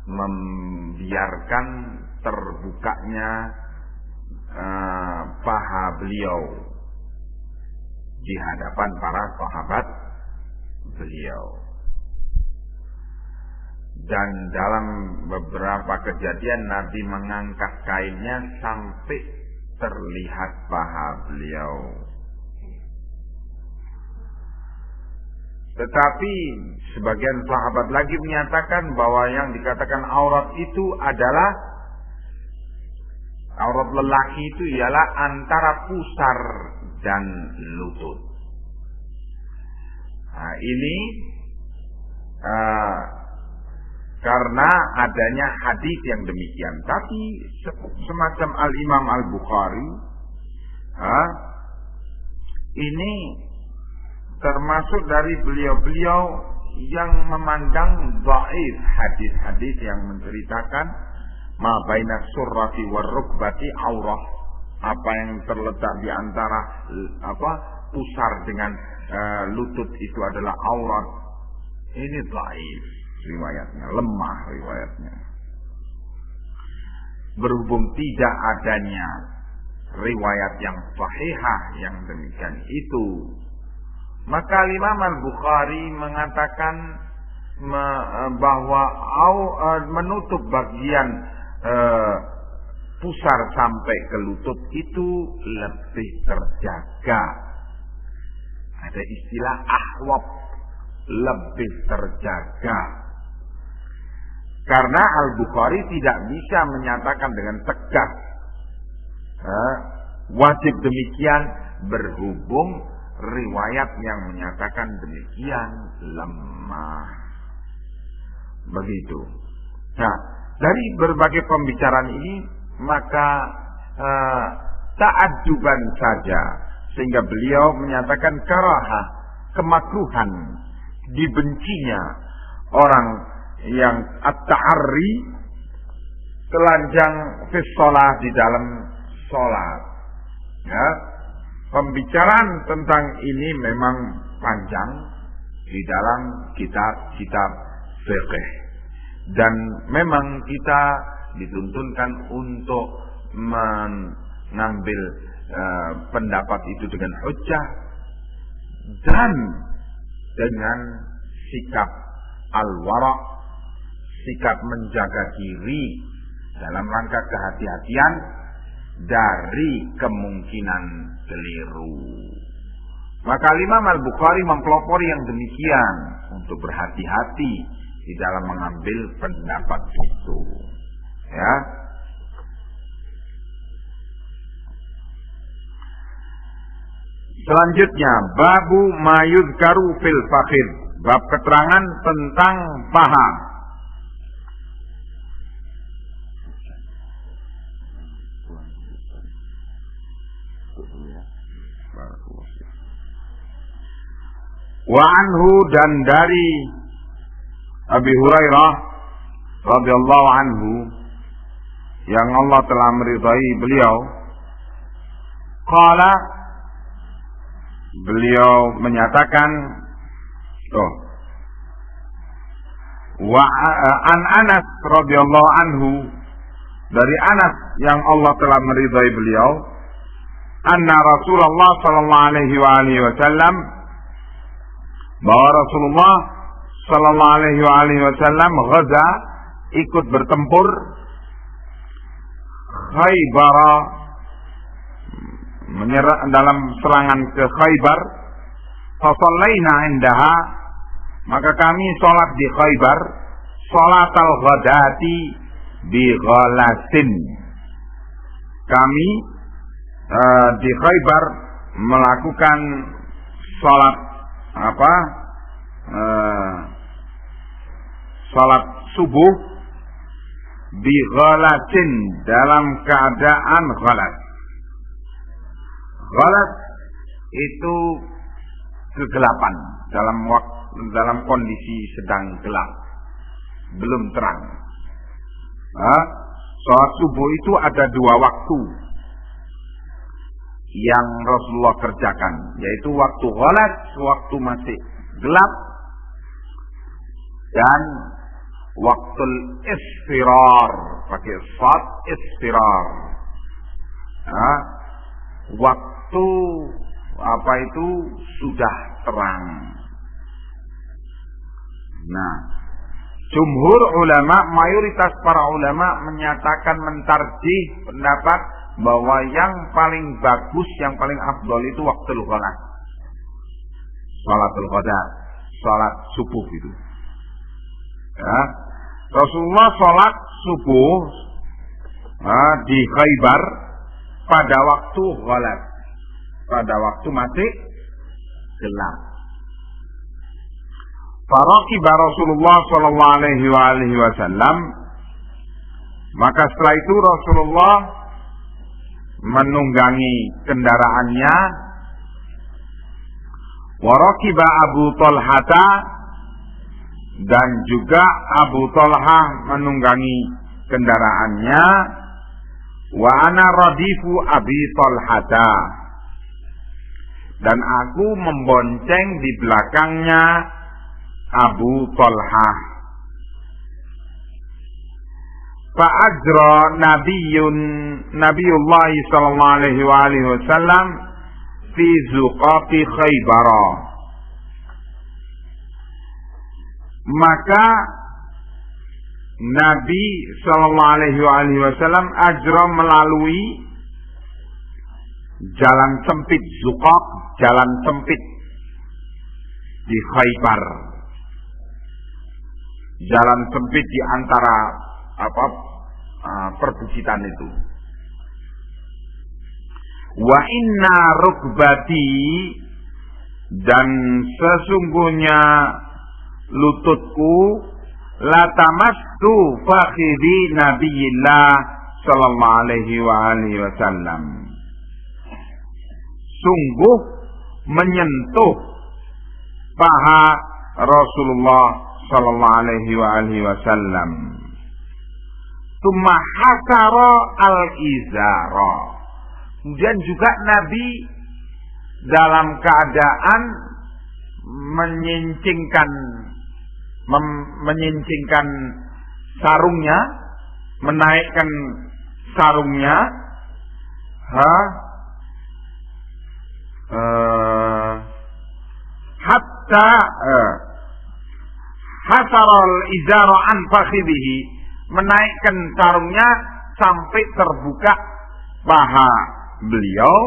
Speaker 1: membiarkan terbukanya paha beliau di hadapan para sahabat beliau. Dan dalam beberapa kejadian Nabi mengangkat kainnya sampai terlihat paha beliau. Tetapi sebagian sahabat lagi menyatakan bahwa yang dikatakan aurat itu adalah aurat lelaki itu ialah antara pusar dan lutut. Nah, ini karena adanya hadis yang demikian. Tapi semacam Al-Imam Al-Bukhari ini termasuk dari beliau-beliau yang memandang dhaif hadis-hadis yang menceritakan ma baina surrati war rukbati aurah, apa yang terletak di antara pusar dengan lutut itu adalah aurat. Ini dhaif riwayatnya, lemah riwayatnya. Berhubung tidak adanya riwayat yang sahihah yang demikian itu, maka Imam Al-Bukhari mengatakan bahwa menutup bagian pusar sampai ke lutut itu lebih terjaga. Ada istilah ahwab, lebih terjaga. Karena Al-Bukhari tidak bisa menyatakan dengan tegas wajib demikian, berhubung riwayat yang menyatakan demikian lemah. Begitu. Nah, dari berbagai pembicaraan ini maka ta'adjuban saja sehingga beliau menyatakan karahah, kemakruhan, dibencinya orang yang at-ta'arri, telanjang fi shalah, di dalam salat. Ya. Pembicaraan tentang ini memang panjang di dalam kitab-kitab fiqh, dan memang kita dituntunkan untuk mengambil pendapat itu dengan hujjah dan dengan sikap al-wara', sikap menjaga diri dalam rangka kehati-hatian dari kemungkinan keliru. Maka Imam Al-Bukhari mempelopori yang demikian untuk berhati-hati di dalam mengambil pendapat itu. Ya. Selanjutnya, babu mayuzkaru fil fakhid, bab keterangan tentang paha. Wa anhu, dan dari Abi Hurairah radhiyallahu anhu yang Allah telah meridai beliau, qala, beliau menyatakan, wa an Anas radhiyallahu anhu, dari Anas yang Allah telah meridai beliau, anna Rasulullah sallallahu alaihi wasallam, bahwa Rasulullah sallallahu alaihi wasallam ghaza, ikut bertempur Khaybar, menyerang dalam serangan ke Khaybar. Fasallaina indaha, maka kami sholat di Khaybar, sholatal ghadati bi ghalasin. Kami di Khaybar melakukan sholat sholat subuh bi ghalasin, dalam keadaan ghalas. Ghalas itu kegelapan, dalam kondisi sedang gelap, belum terang. Sholat subuh itu ada 2 waktu yang Rasulullah kerjakan, yaitu waktu ghalas, waktu masih gelap, dan waktu isfirar, pakai shad isfirar. Waktu itu sudah terang. Nah, jumhur ulama, mayoritas para ulama menyatakan, mentarjih pendapat bahwa yang paling bagus, yang paling afdol itu waktu ghalas, sholatul ghada, sholat subuh itu. Rasulullah sholat subuh di Khaybar pada waktu ghalas, pada waktu masih gelap. Faraqiba Rasulullah sallallahu alaihi wasallam, maka setelah itu Rasulullah menunggangi kendaraannya. Waraqiba Abu Talhata, dan juga Abu Talhah menunggangi kendaraannya. Wa ana radifu Abi Talhata, dan aku membonceng di belakangnya Abu Talhah. Fa'ajra Nabiyullah sallallahu alaihi wasallam fi zuqati Khaybar, maka Nabi sallallahu alaihi wasallam ajra, melalui jalan sempit, zuqaq, jalan sempit di Khaybar, jalan sempit di antara perbukitan itu. Wa inna rukbati, dan sesungguhnya lututku, latamastu fakhidhi Nabiyillah sallallahu alaihi wasallam, sungguh menyentuh paha Rasulullah sallallahu alaihi wasallam. Tsumma hasara al-izara, kemudian juga Nabi dalam keadaan menyincingkan sarungnya, menaikkan sarungnya, hatta hasaral izara an fakhidhihi, menaikkan sarungnya sampai terbuka paha beliau.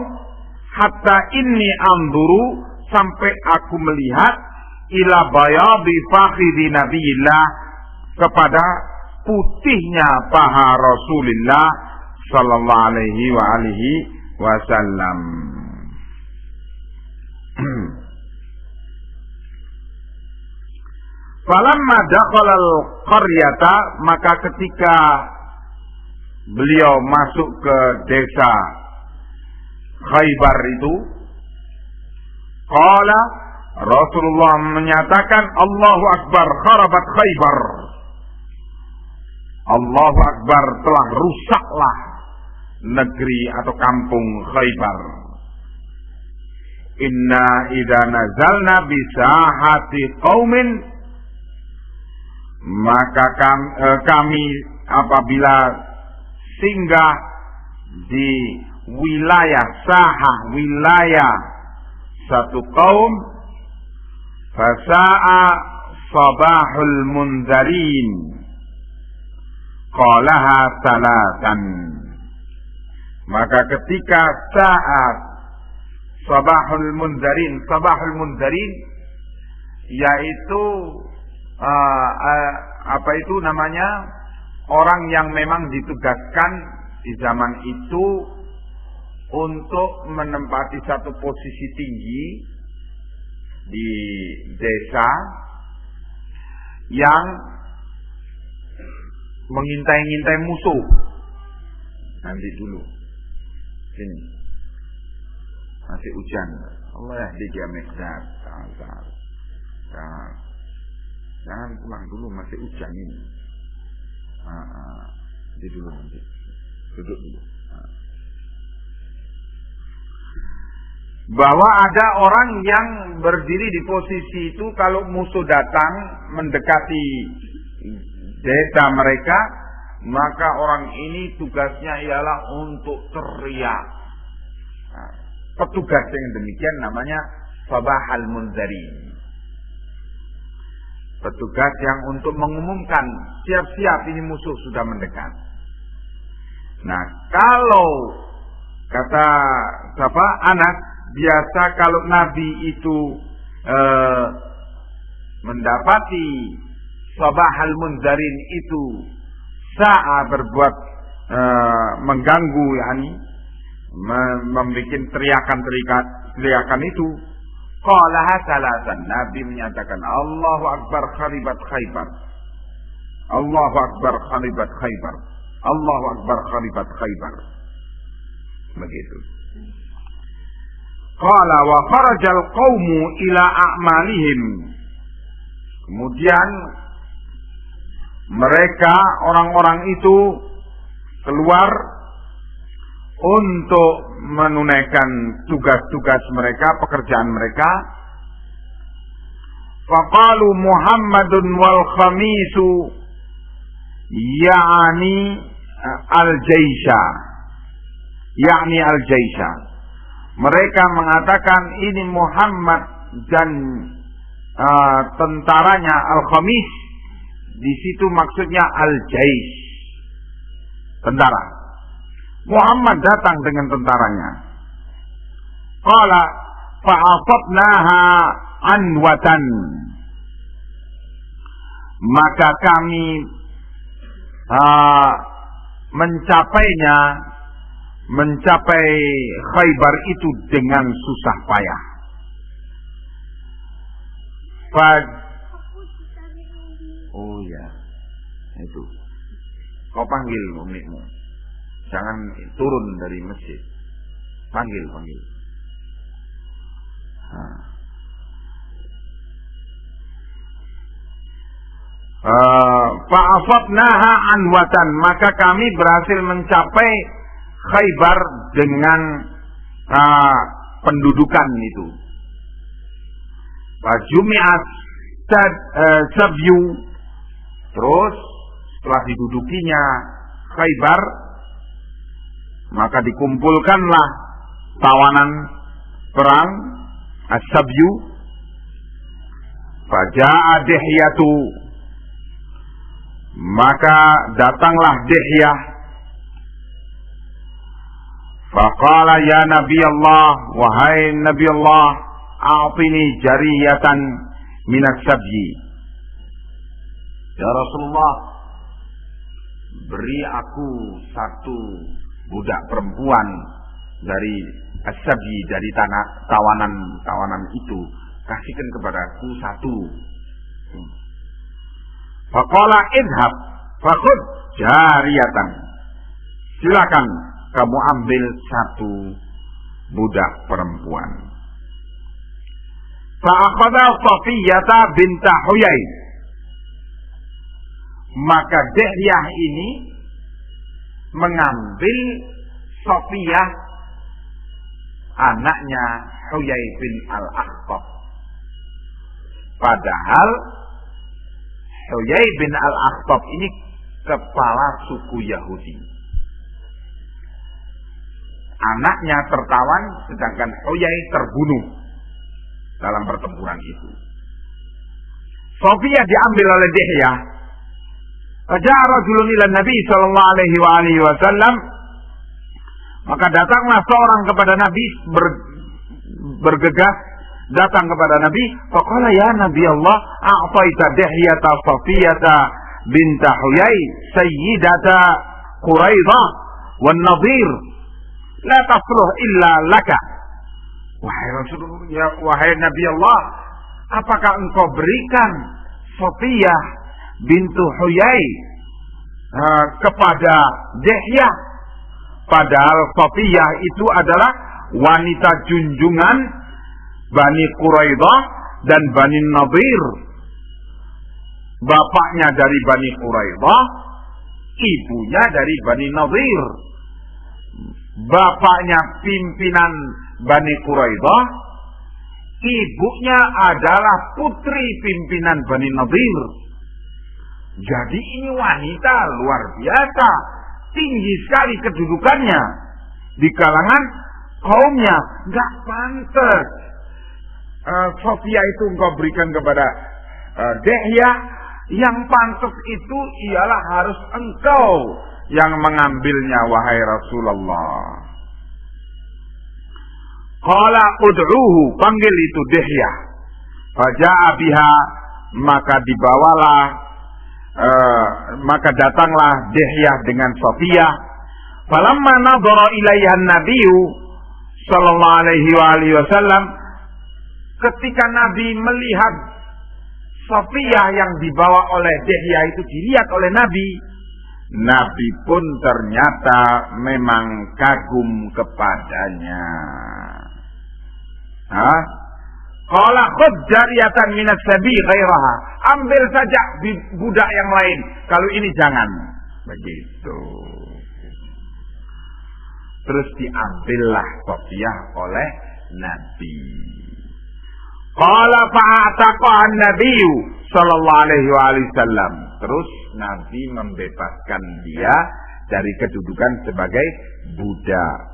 Speaker 1: Hatta inni anzuru, sampai aku melihat, ila bayadi fakhidhi Nabiyillah, kepada putihnya paha Rasulullah sallallahu alaihi wasallam. Falamma dakhala al-qaryata, maka ketika beliau masuk ke desa Khaybar itu, qala, Rasulullah menyatakan, Allahu Akbar, kharabat Khaybar, Allahu Akbar, telah rusaklah negeri atau kampung Khaybar. Inna idza nazalna bisahati qaumin, maka kami apabila singgah di wilayah sahah, wilayah satu kaum, fasa'a sabahul munzarin qalaha salatan. Maka ketika saat sabahul munzarin yaitu apa itu namanya, orang yang memang ditugaskan di zaman itu untuk menempati satu posisi tinggi di desa yang mengintai-ngintai musuh. Nanti dulu sini masih hujan. Allah ya dia Miqdad. Jangan pulang dulu, masih hujan ini. Nanti dulu, nanti duduk dulu. Bahwa ada orang yang berdiri di posisi itu, kalau musuh datang mendekati desa mereka, maka orang ini tugasnya ialah untuk teriak. Petugas yang demikian namanya sabahal munzarin. Petugas yang untuk mengumumkan, siap-siap ini musuh sudah mendekat. Nah, kalau kata Anas, biasa kalau Nabi itu mendapati sabahal munzarin itu berbuat mengganggu, yakni membuat teriakan itu, qalaha salasan, Nabi menyatakan Allahu Akbar kharibat Khaybar, Allahu Akbar kharibat Khaybar, Allahu Akbar kharibat Khaybar. Begitu. Qala wa kharajal qaumu ila a'malihim. Kemudian mereka, orang-orang itu keluar untuk menunaikan tugas-tugas mereka, pekerjaan mereka. Faqalu Muhammadun wal khamisu ya'ni al-jaisha, yakni al-jaisha. Mereka mengatakan ini Muhammad dan tentaranya, al-khamis di situ maksudnya al-jaish, tentara. Muhammad datang dengan tentaranya. Qala fa'afatnaha anwatan, maka kami mencapai Khaybar itu dengan susah payah. Oh ya, itu. Kau panggil umikmu. Jangan turun dari masjid. Panggil. Fa'afatnaha anwatan, maka kami berhasil mencapai Khaybar dengan pendudukan itu. Fajumi'at sabyu, terus setelah didudukinya Khaybar, maka dikumpulkanlah tawanan perang as-sabyu. Faja'a Dihyatu, maka datanglah Dihyah. Faqala ya Nabi Allah, wahai Nabi Allah, a'tini jariyatan minas sabyi. Ya Rasulullah, beri aku satu budak perempuan dari as-sabyi, dari tawanan itu, kasihkan kepadaku satu. Faqala idhab fakhudh jariyatan, silakan kamu ambil satu budak perempuan. Fa'akhadha Safiyata binta Huyai, maka Dihyah ini mengambil Safiyah, anaknya Huyai bin Al-Akhtab. Padahal Huyai bin Al-Akhtab ini kepala suku Yahudi. Anaknya tertawan, sedangkan Huyai terbunuh dalam pertempuran itu. Safiyah diambil oleh Dihyah. Faja'a rajulun ila Nabi sallallahu alaihi wasallam, maka datanglah seorang kepada Nabi bergegas datang kepada Nabi, faqala ya Nabi Allah, a'taita Dihyata Safiyata binta Huyai sayyidata Quraidah wan Nadir la tasluh illa laka. Wahai Rasulullah, ya wahai Nabi Allah, apakah engkau berikan Safiyah bintu Huyai kepada Dihyah, padahal Safiyah itu adalah wanita junjungan Bani Quraidah dan Bani Nadir. Bapaknya dari Bani Quraidah, ibunya dari Bani Nadir. Bapaknya pimpinan Bani Quraidah, ibunya adalah putri pimpinan Bani Nadir. Jadi ini wanita luar biasa, tinggi sekali kedudukannya di kalangan kaumnya. Gak pantas Safiyah itu engkau berikan kepada Dihyah. Yang pantas itu ialah harus engkau yang mengambilnya, wahai Rasulullah. Qala ud'uhu, panggil itu Dihyah. Faja'a biha, maka dibawalah, maka datanglah Dihyah dengan Safiyah. Falamma nadhara ilaiha an-nabiyyu sallallahu alaihi wasallam, ketika Nabi melihat Safiyah yang dibawa oleh Dihyah itu dilihat oleh Nabi, Nabi pun ternyata memang kagum kepadanya. Qala khudh jariyatan minas sabi ghairaha, ambil saja budak yang lain, kalau ini jangan. Begitu. Terus diambillah Safiyah oleh Nabi. Qala fa'ataqahan nabiyyu sallallahu alaihi wasallam. Terus Nabi membebaskan dia dari kedudukan sebagai budak.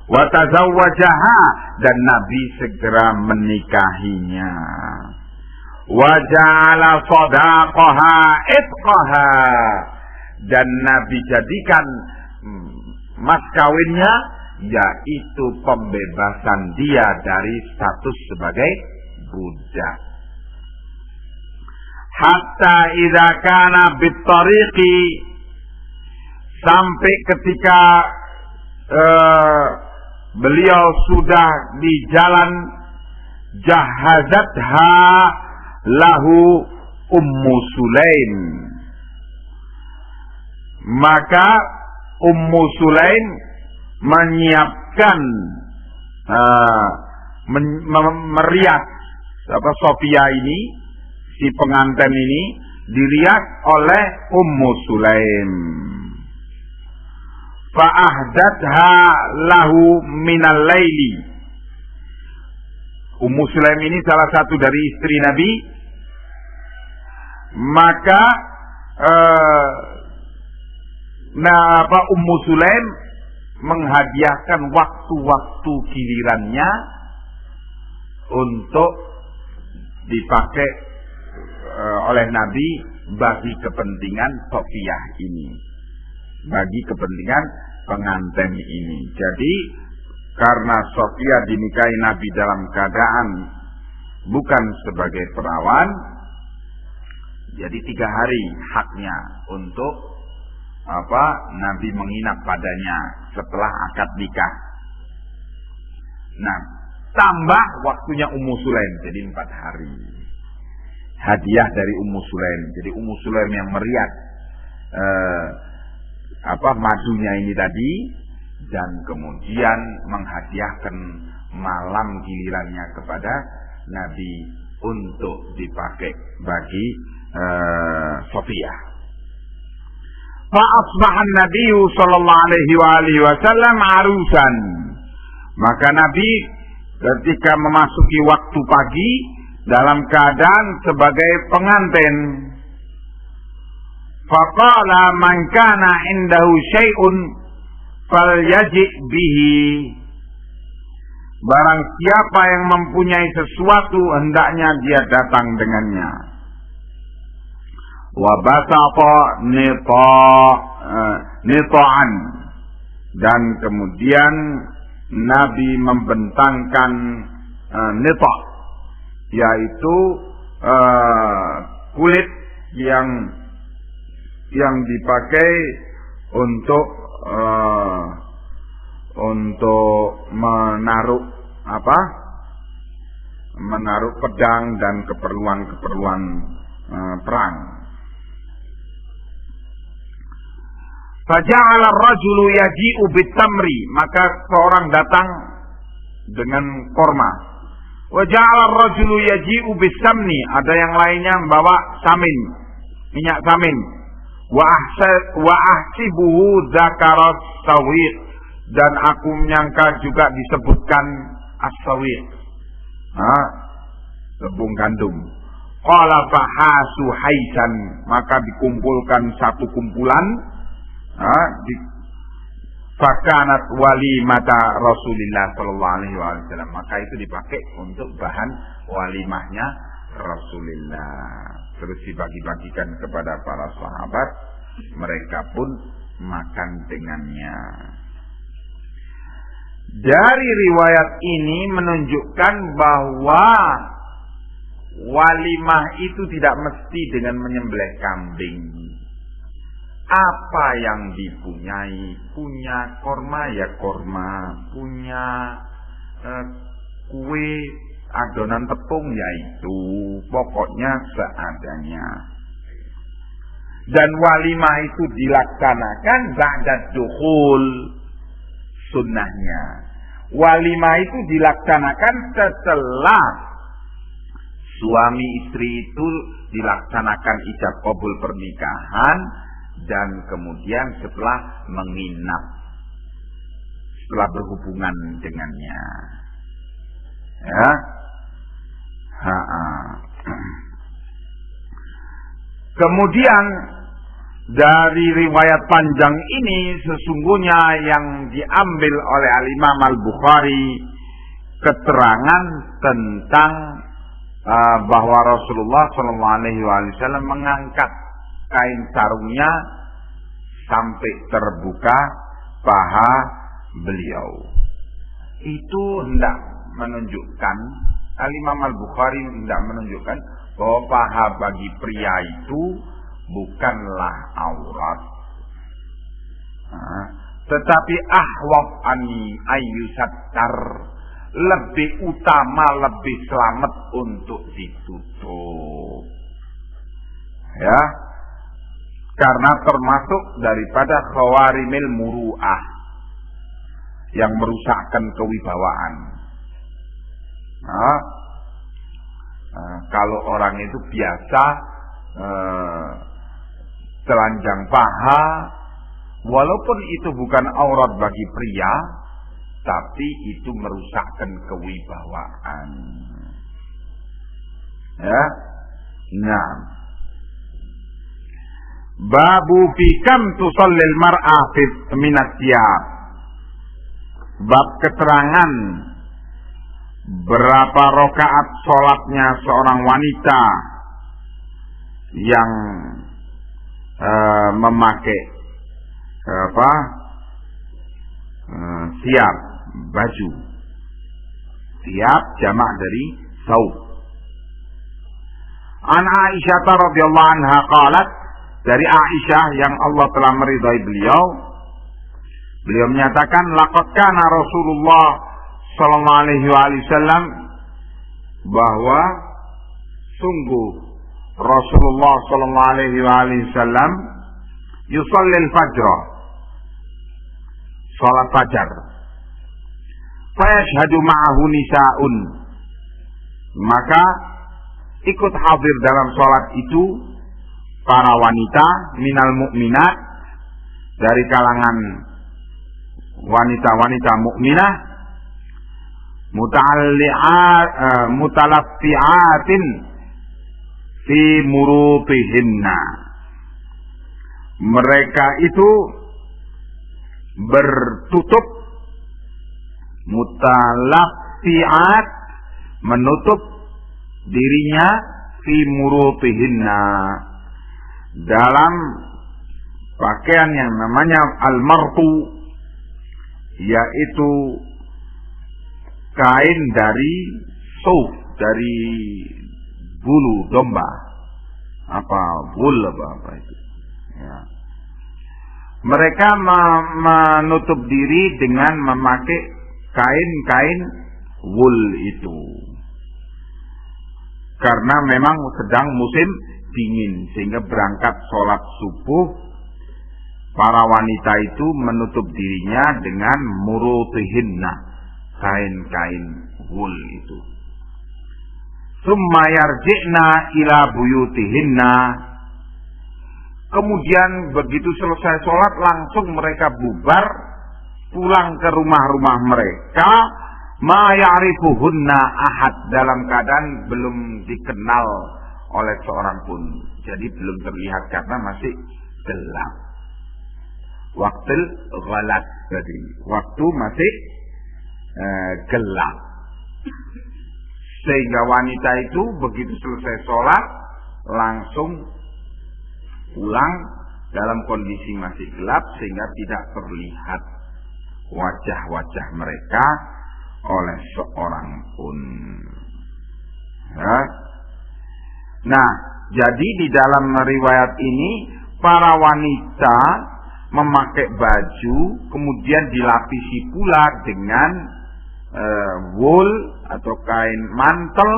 Speaker 1: Wa tazawwajaha, dan Nabi segera menikahinya. Wa ja'ala sadaqaha itqaha, dan Nabi jadikan mas kawinnya yaitu pembebasan dia dari status sebagai budak. Hatta idza kana bittariqi, sampai ketika beliau sudah di jalan, jahazatha lahu Ummu Sulaim, maka Ummu Sulaim menyiapkan merias Safiyah ini, si pengantin ini dilihat oleh Ummu Sulaim. Fa'ahdatha lahu minal laili. Ummu Sulaim ini salah satu dari istri Nabi. Maka Ummu Sulaim menghadiahkan waktu-waktu gilirannya untuk dipakai oleh Nabi bagi kepentingan Safiyah ini, bagi kepentingan pengantin ini. Jadi karena Safiyah dinikahi Nabi dalam keadaan bukan sebagai perawan, jadi 3 hari haknya untuk Nabi menginap padanya setelah akad nikah. Nah, tambah waktunya Ummu Sulaim, jadi 4 hari. Hadiah dari Ummu Sulaim. Jadi Ummu Sulaim yang merias madunya ini tadi, dan kemudian menghadiahkan malam gilirannya kepada Nabi untuk dipakai bagi Safiyah. Fa'asbahan Nabi sallallahu alaihi wasallam arusan. Maka Nabi ketika memasuki waktu pagi dalam keadaan sebagai pengantin. Faqala man kana indahu syai'un falyaji bihi. Barang siapa yang mempunyai sesuatu hendaknya dia datang dengannya. wa basata nita'an, dan kemudian Nabi membentangkan nita', yaitu kulit yang dipakai untuk menaruh pedang dan keperluan perang. Faja'ala ar-rajulu yaji'u bit-tamri, maka seorang datang dengan korma. Wa ja'ala ar-rajulu yaji'u bis-samni, ada yang lainnya membawa samin, minyak samin. Wa ahsibuhu dzakaras sawiq, dan aku menyangka juga disebutkan as-sawiq, tepung gandum. Qala fahasu haisan, maka dikumpulkan satu kumpulan, fakanat walimata Rasulillah sallallahu alaihi wasallam, maka itu dipakai untuk bahan walimahnya Rasulullah. Terus dibagi-bagikan kepada para sahabat, mereka pun makan dengannya. Dari riwayat ini menunjukkan bahwa walimah itu tidak mesti dengan menyembelih kambing. Apa yang dipunyai, punya korma ya korma, punya kue adonan tepung yaitu, pokoknya seadanya. Dan walimah itu dilaksanakan ba'da dukhul, sunnahnya. Walimah itu dilaksanakan setelah suami istri itu dilaksanakan ijab qabul pernikahan, dan kemudian setelah menginap, setelah berhubungan dengannya. Ya. Kemudian dari riwayat panjang ini sesungguhnya yang diambil oleh Al-Imam Al-Bukhari keterangan tentang bahwa Rasulullah SAW mengangkat kain sarungnya sampai terbuka paha beliau. Itu hendak menunjukkan, Al-Imam Al-Bukhari hendak menunjukkan bahwa paha bagi pria itu bukanlah aurat, tetapi ahwab ayyusattar, lebih utama, lebih selamat untuk ditutup, ya, karena termasuk daripada khawarimil muru'ah, yang merusakkan kewibawaan. Kalau orang itu biasa telanjang paha, walaupun itu bukan aurat bagi pria, tapi itu merusakkan kewibawaan. Ya, nah. Babu fi kam tusallil mar'a fi minat thiyab. Bab keterangan berapa rakaat sholatnya seorang wanita yang memakai thiyab, baju. Thiyab jamak dari thawb. An Aisyah radhiyallahu anha qalat, dari Aisyah yang Allah telah meridai beliau menyatakan, laqad kana Rasulullah sallallahu alaihi wasallam, bahwa sungguh Rasulullah sallallahu alaihi wasallam yusallil fajr, salat fajar, fa yashhadu ma'ahu nisa'un, maka ikut hadir dalam salat itu para wanita minal mu'minat, dari kalangan wanita-wanita mukminah, mutalaffi'atin fi murutihinna, mereka itu bertutup, mutalaffi'at, menutup dirinya, fi murutihinna, dalam pakaian yang namanya al-martu, yaitu kain dari suf, dari bulu domba, wool apa itu. Ya. Mereka menutup diri dengan memakai kain-kain wool itu, karena memang sedang musim dingin, sehingga berangkat sholat subuh para wanita itu menutup dirinya dengan murutihinna, kain-kain wool itu. Summa yarji'na ila buyutihinna, kemudian begitu selesai sholat langsung mereka bubar pulang ke rumah-rumah mereka, ma ya'rifuhunna ahad, dalam keadaan belum dikenal oleh seorang pun. Jadi belum terlihat karena masih gelap. Waktu ghalat, jadi waktu masih gelap. Sehingga wanita itu begitu selesai sholat langsung pulang dalam kondisi masih gelap, sehingga tidak terlihat wajah-wajah mereka oleh seorang pun. Ya. Nah, jadi di dalam riwayat ini para wanita memakai baju kemudian dilapisi pula dengan wool atau kain mantel,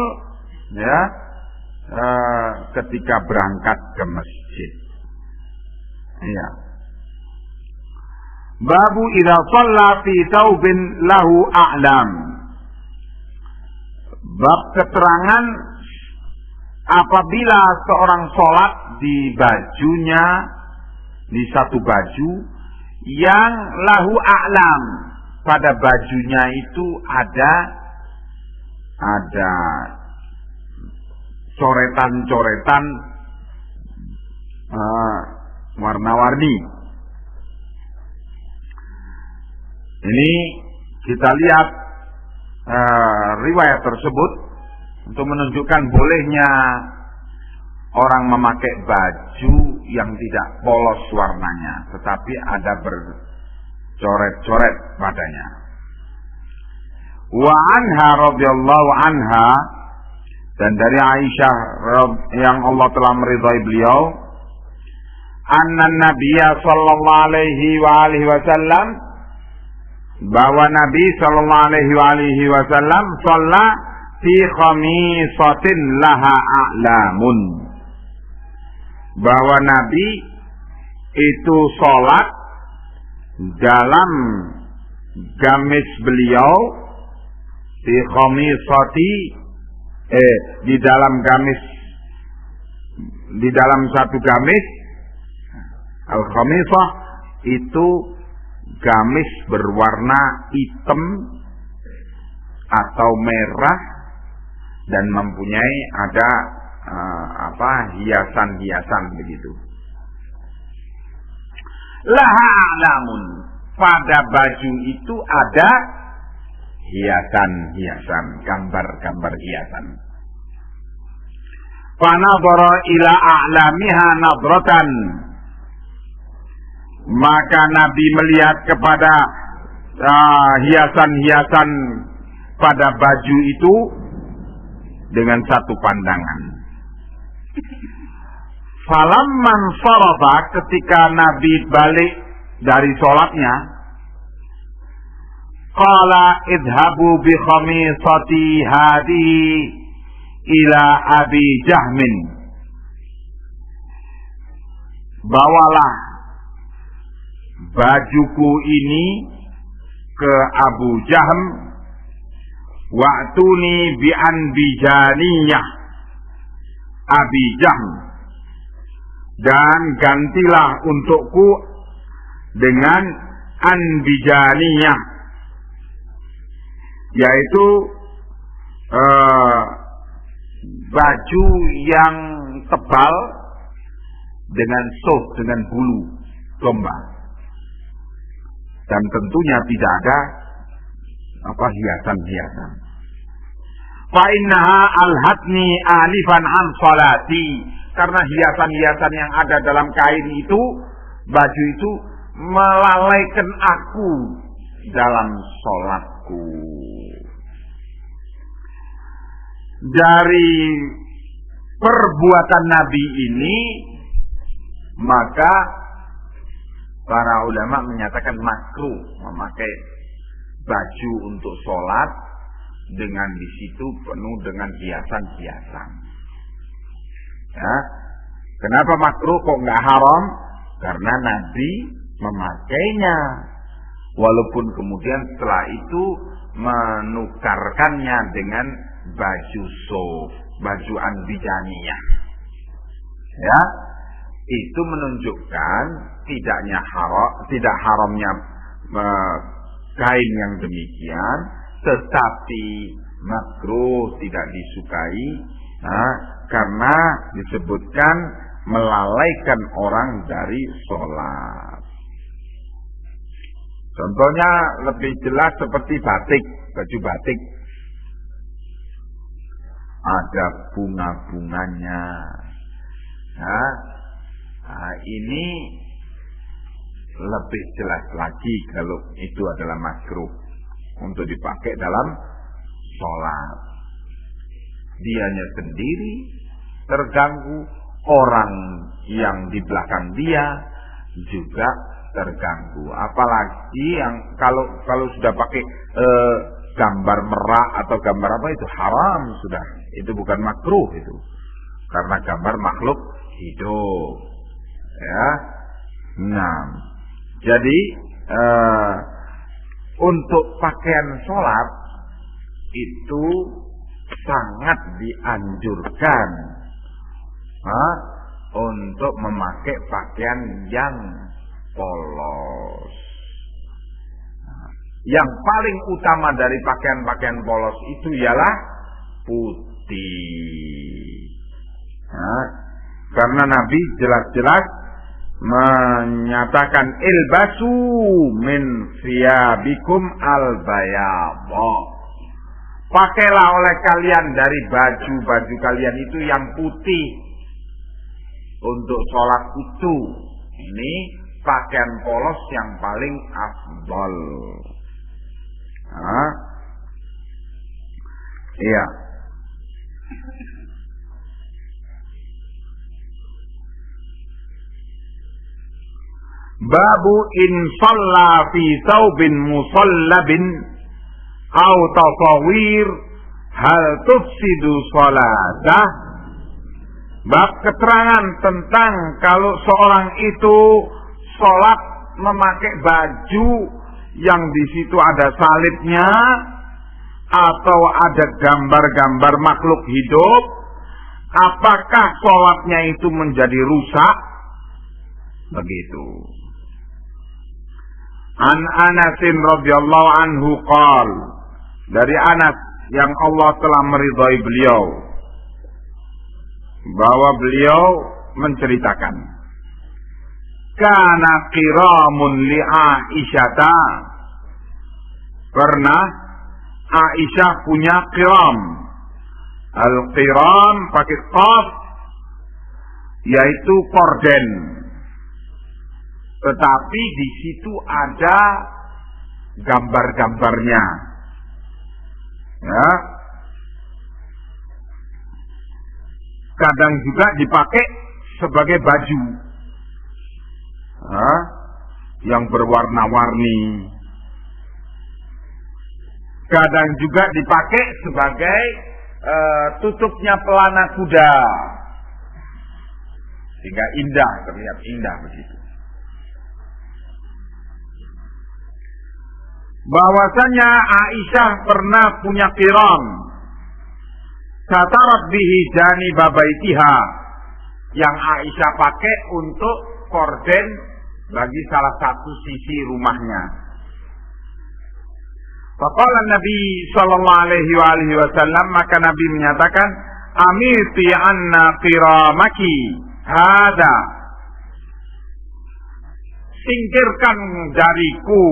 Speaker 1: ya, ketika berangkat ke masjid. Ya. Babu idza shalla fi thawbin lahu a'lam. Bab keterangan apabila seorang sholat di bajunya, di satu baju yang lahu a'lam, pada bajunya itu ada coretan-coretan warna-warni. Ini kita lihat riwayat tersebut untuk menunjukkan bolehnya orang memakai baju yang tidak polos warnanya, tetapi ada bercoret-coret padanya. Wa anha radhiyallahu anha, dan dari Aisyah yang Allah telah meridhai beliau, anna Nabiyya sallallahu alaihi wasallam, bahwa Nabi sallallahu alaihi wasallam shalla fi khamisatin laha a'lamun, bahwa Nabi itu sholat dalam gamis beliau, fi khamisati, di dalam gamis, di dalam satu gamis. Al-khamisah itu gamis berwarna hitam atau merah dan mempunyai ada hiasan-hiasan begitu. Laha a'lamun, pada baju itu ada hiasan-hiasan, gambar-gambar hiasan. Fanadhara ila a'lamiha nadratan, maka Nabi melihat kepada hiasan-hiasan pada baju itu dengan satu pandangan. Falamman sarafa, ketika Nabi balik dari sholatnya, qala idhabu bi khamisati hadhihi ila Abi Jahmin, bawalah bajuku ini ke Abu Jahm, wa'tuni bi anbijaniyah Abi Jahm, dan gantilah untukku dengan anbijaniyah, yaitu baju yang tebal dengan suf, dengan bulu domba, dan tentunya tidak ada hiasan-hiasan. Fa innaha alhatni alifan an salati, karena hiasan-hiasan yang ada dalam kain itu, baju itu melalaikan aku dalam sholatku. Dari perbuatan Nabi ini, maka para ulama menyatakan makruh memakai baju untuk sholat dengan di situ penuh dengan hiasan-hiasan. Ya. Kenapa makruh kok nggak haram? Karena Nabi memakainya, walaupun kemudian setelah itu menukarkannya dengan baju suf, baju anbijaniyah. Ya, itu menunjukkan tidak haramnya kain yang demikian, tetapi makruh, tidak disukai, karena disebutkan melalaikan orang dari sholat. Contohnya lebih jelas seperti batik, baju batik. Ada bunga-bunganya. Ini lebih jelas lagi kalau itu adalah makruh untuk dipakai dalam sholat. Dianya sendiri terganggu, orang yang di belakang dia juga terganggu. Apalagi yang kalau sudah pakai gambar merak atau gambar apa, itu haram sudah. Itu bukan makruh itu, karena gambar makhluk hidup. Ya, nah, jadi untuk pakaian sholat itu sangat dianjurkan untuk memakai pakaian yang polos. Yang paling utama dari pakaian-pakaian polos itu ialah putih. Karena Nabi jelas-jelas menyatakan ilbasu min thiyabikum al-bayadha. Pakailah oleh kalian dari baju-baju kalian itu yang putih untuk sholat itu. Ini pakaian polos yang paling afdal. Iya. Babu in shalla fi thawbin musallabin aw tasawir hal tufsidu shalatah. Bab keterangan tentang kalau seorang itu sholat memakai baju yang di situ ada salibnya atau ada gambar-gambar makhluk hidup, apakah sholatnya itu menjadi rusak? Begitu. An Anasin radhiyallahu anhu qal, dari Anas yang Allah telah meridhai beliau, bahwa beliau menceritakan, kana qiramun li Aisyata, pernah Aisyah punya qiram. Al-qiram pakai qaf, yaitu korden, tetapi di situ ada gambar-gambarnya. Ya. Kadang juga dipakai sebagai baju yang berwarna-warni. Kadang juga dipakai sebagai tutupnya pelana kuda, sehingga indah, terlihat indah begitu. Bahwasanya Aisyah pernah punya qiram, satarat bihi janiba baitiha, yang Aisyah pakai untuk korden bagi salah satu sisi rumahnya. Faqala Nabi sallallahu alaihi wasallam, maka Nabi menyatakan, amiti anna qiramaki hada, singkirkan dariku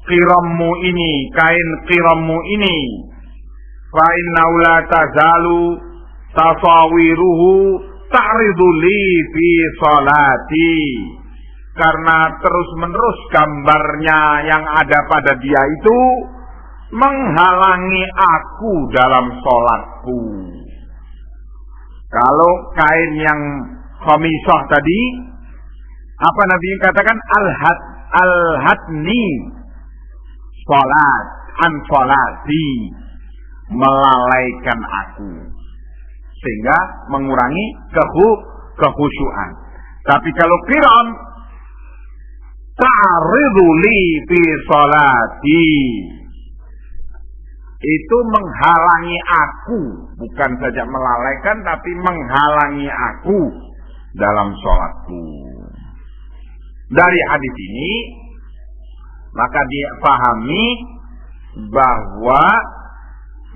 Speaker 1: qirammu ini, kain qirammu ini. Fa innahu la tazalu tasawiruhu ta'ridu li fi sholati, karena terus-menerus gambarnya yang ada pada dia itu menghalangi aku dalam sholatku. Kalau kain yang khamisah tadi, apa Nabi katakan? Al-hadni sholat an sholati, melalaikan aku, sehingga mengurangi kekhusyuan. Tapi kalau qiran, ta'ridu li fi sholati, itu menghalangi aku, bukan saja melalaikan, tapi menghalangi aku dalam sholatku. Dari hadis ini maka dipahami bahwa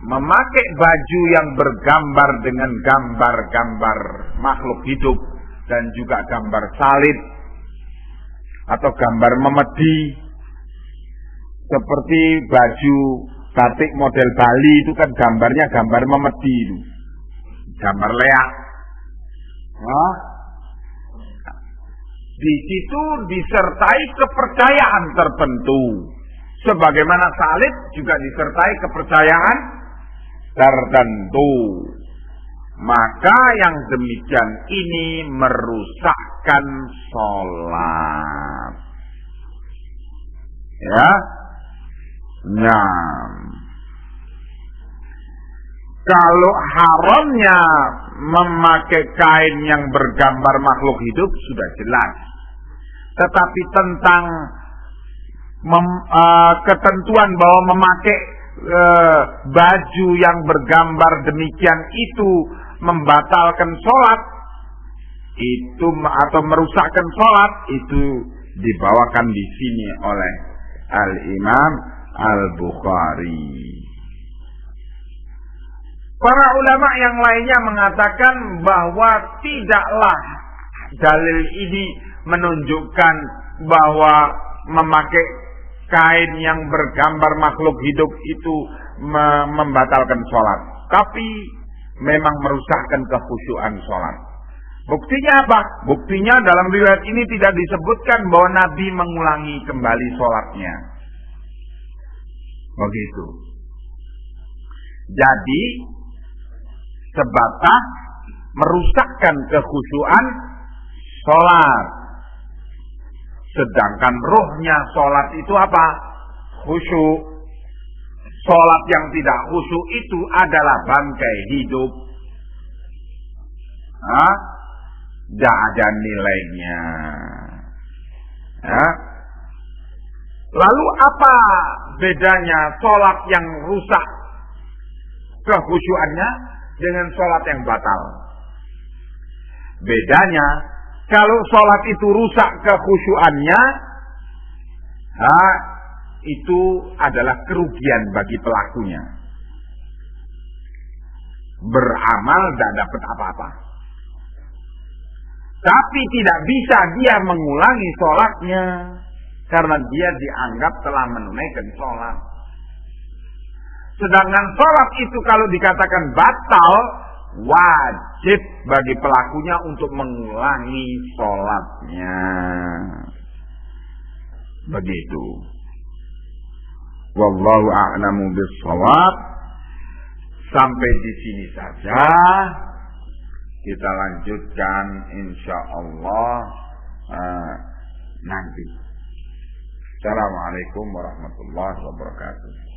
Speaker 1: memakai baju yang bergambar dengan gambar-gambar makhluk hidup dan juga gambar salib atau gambar memedi, seperti baju batik model Bali itu kan gambarnya gambar memedi itu, gambar leak. Di situ disertai kepercayaan tertentu, sebagaimana salib juga disertai kepercayaan tertentu. Maka yang demikian ini merusakkan sholat. Ya. Nah, kalau haramnya memakai kain yang bergambar makhluk hidup sudah jelas. Tetapi tentang ketentuan bahwa memakai baju yang bergambar demikian itu membatalkan sholat itu atau merusakkan sholat, itu dibawakan di sini oleh Al-Imam Al-Bukhari. Para ulama yang lainnya mengatakan bahwa tidaklah dalil ini menunjukkan bahwa memakai kain yang bergambar makhluk hidup itu membatalkan sholat, tapi memang merusakkan kekhusyuan sholat. Buktinya apa? Buktinya dalam riwayat ini tidak disebutkan bahwa Nabi mengulangi kembali sholatnya. Begitu. Jadi sebatas merusakkan kekhusyuan sholat. Sedangkan ruhnya sholat itu apa? Khusyuk. Sholat yang tidak khusyuk itu adalah bangkai hidup. Tidak ada nilainya. Lalu apa bedanya sholat yang rusak kekhusyuannya dengan sholat yang batal? Bedanya, kalau sholat itu rusak kekhusyuannya, itu adalah kerugian bagi pelakunya. Beramal tidak dapat apa-apa. Tapi tidak bisa dia mengulangi sholatnya, karena dia dianggap telah menunaikan sholat. Sedangkan sholat itu kalau dikatakan batal, wajib bagi pelakunya untuk mengulangi sholatnya. Begitu. Wallahu a'lamu bis-shawab. Sampai di sini saja. Kita lanjutkan insyaallah nanti. Assalamualaikum warahmatullahi wabarakatuh.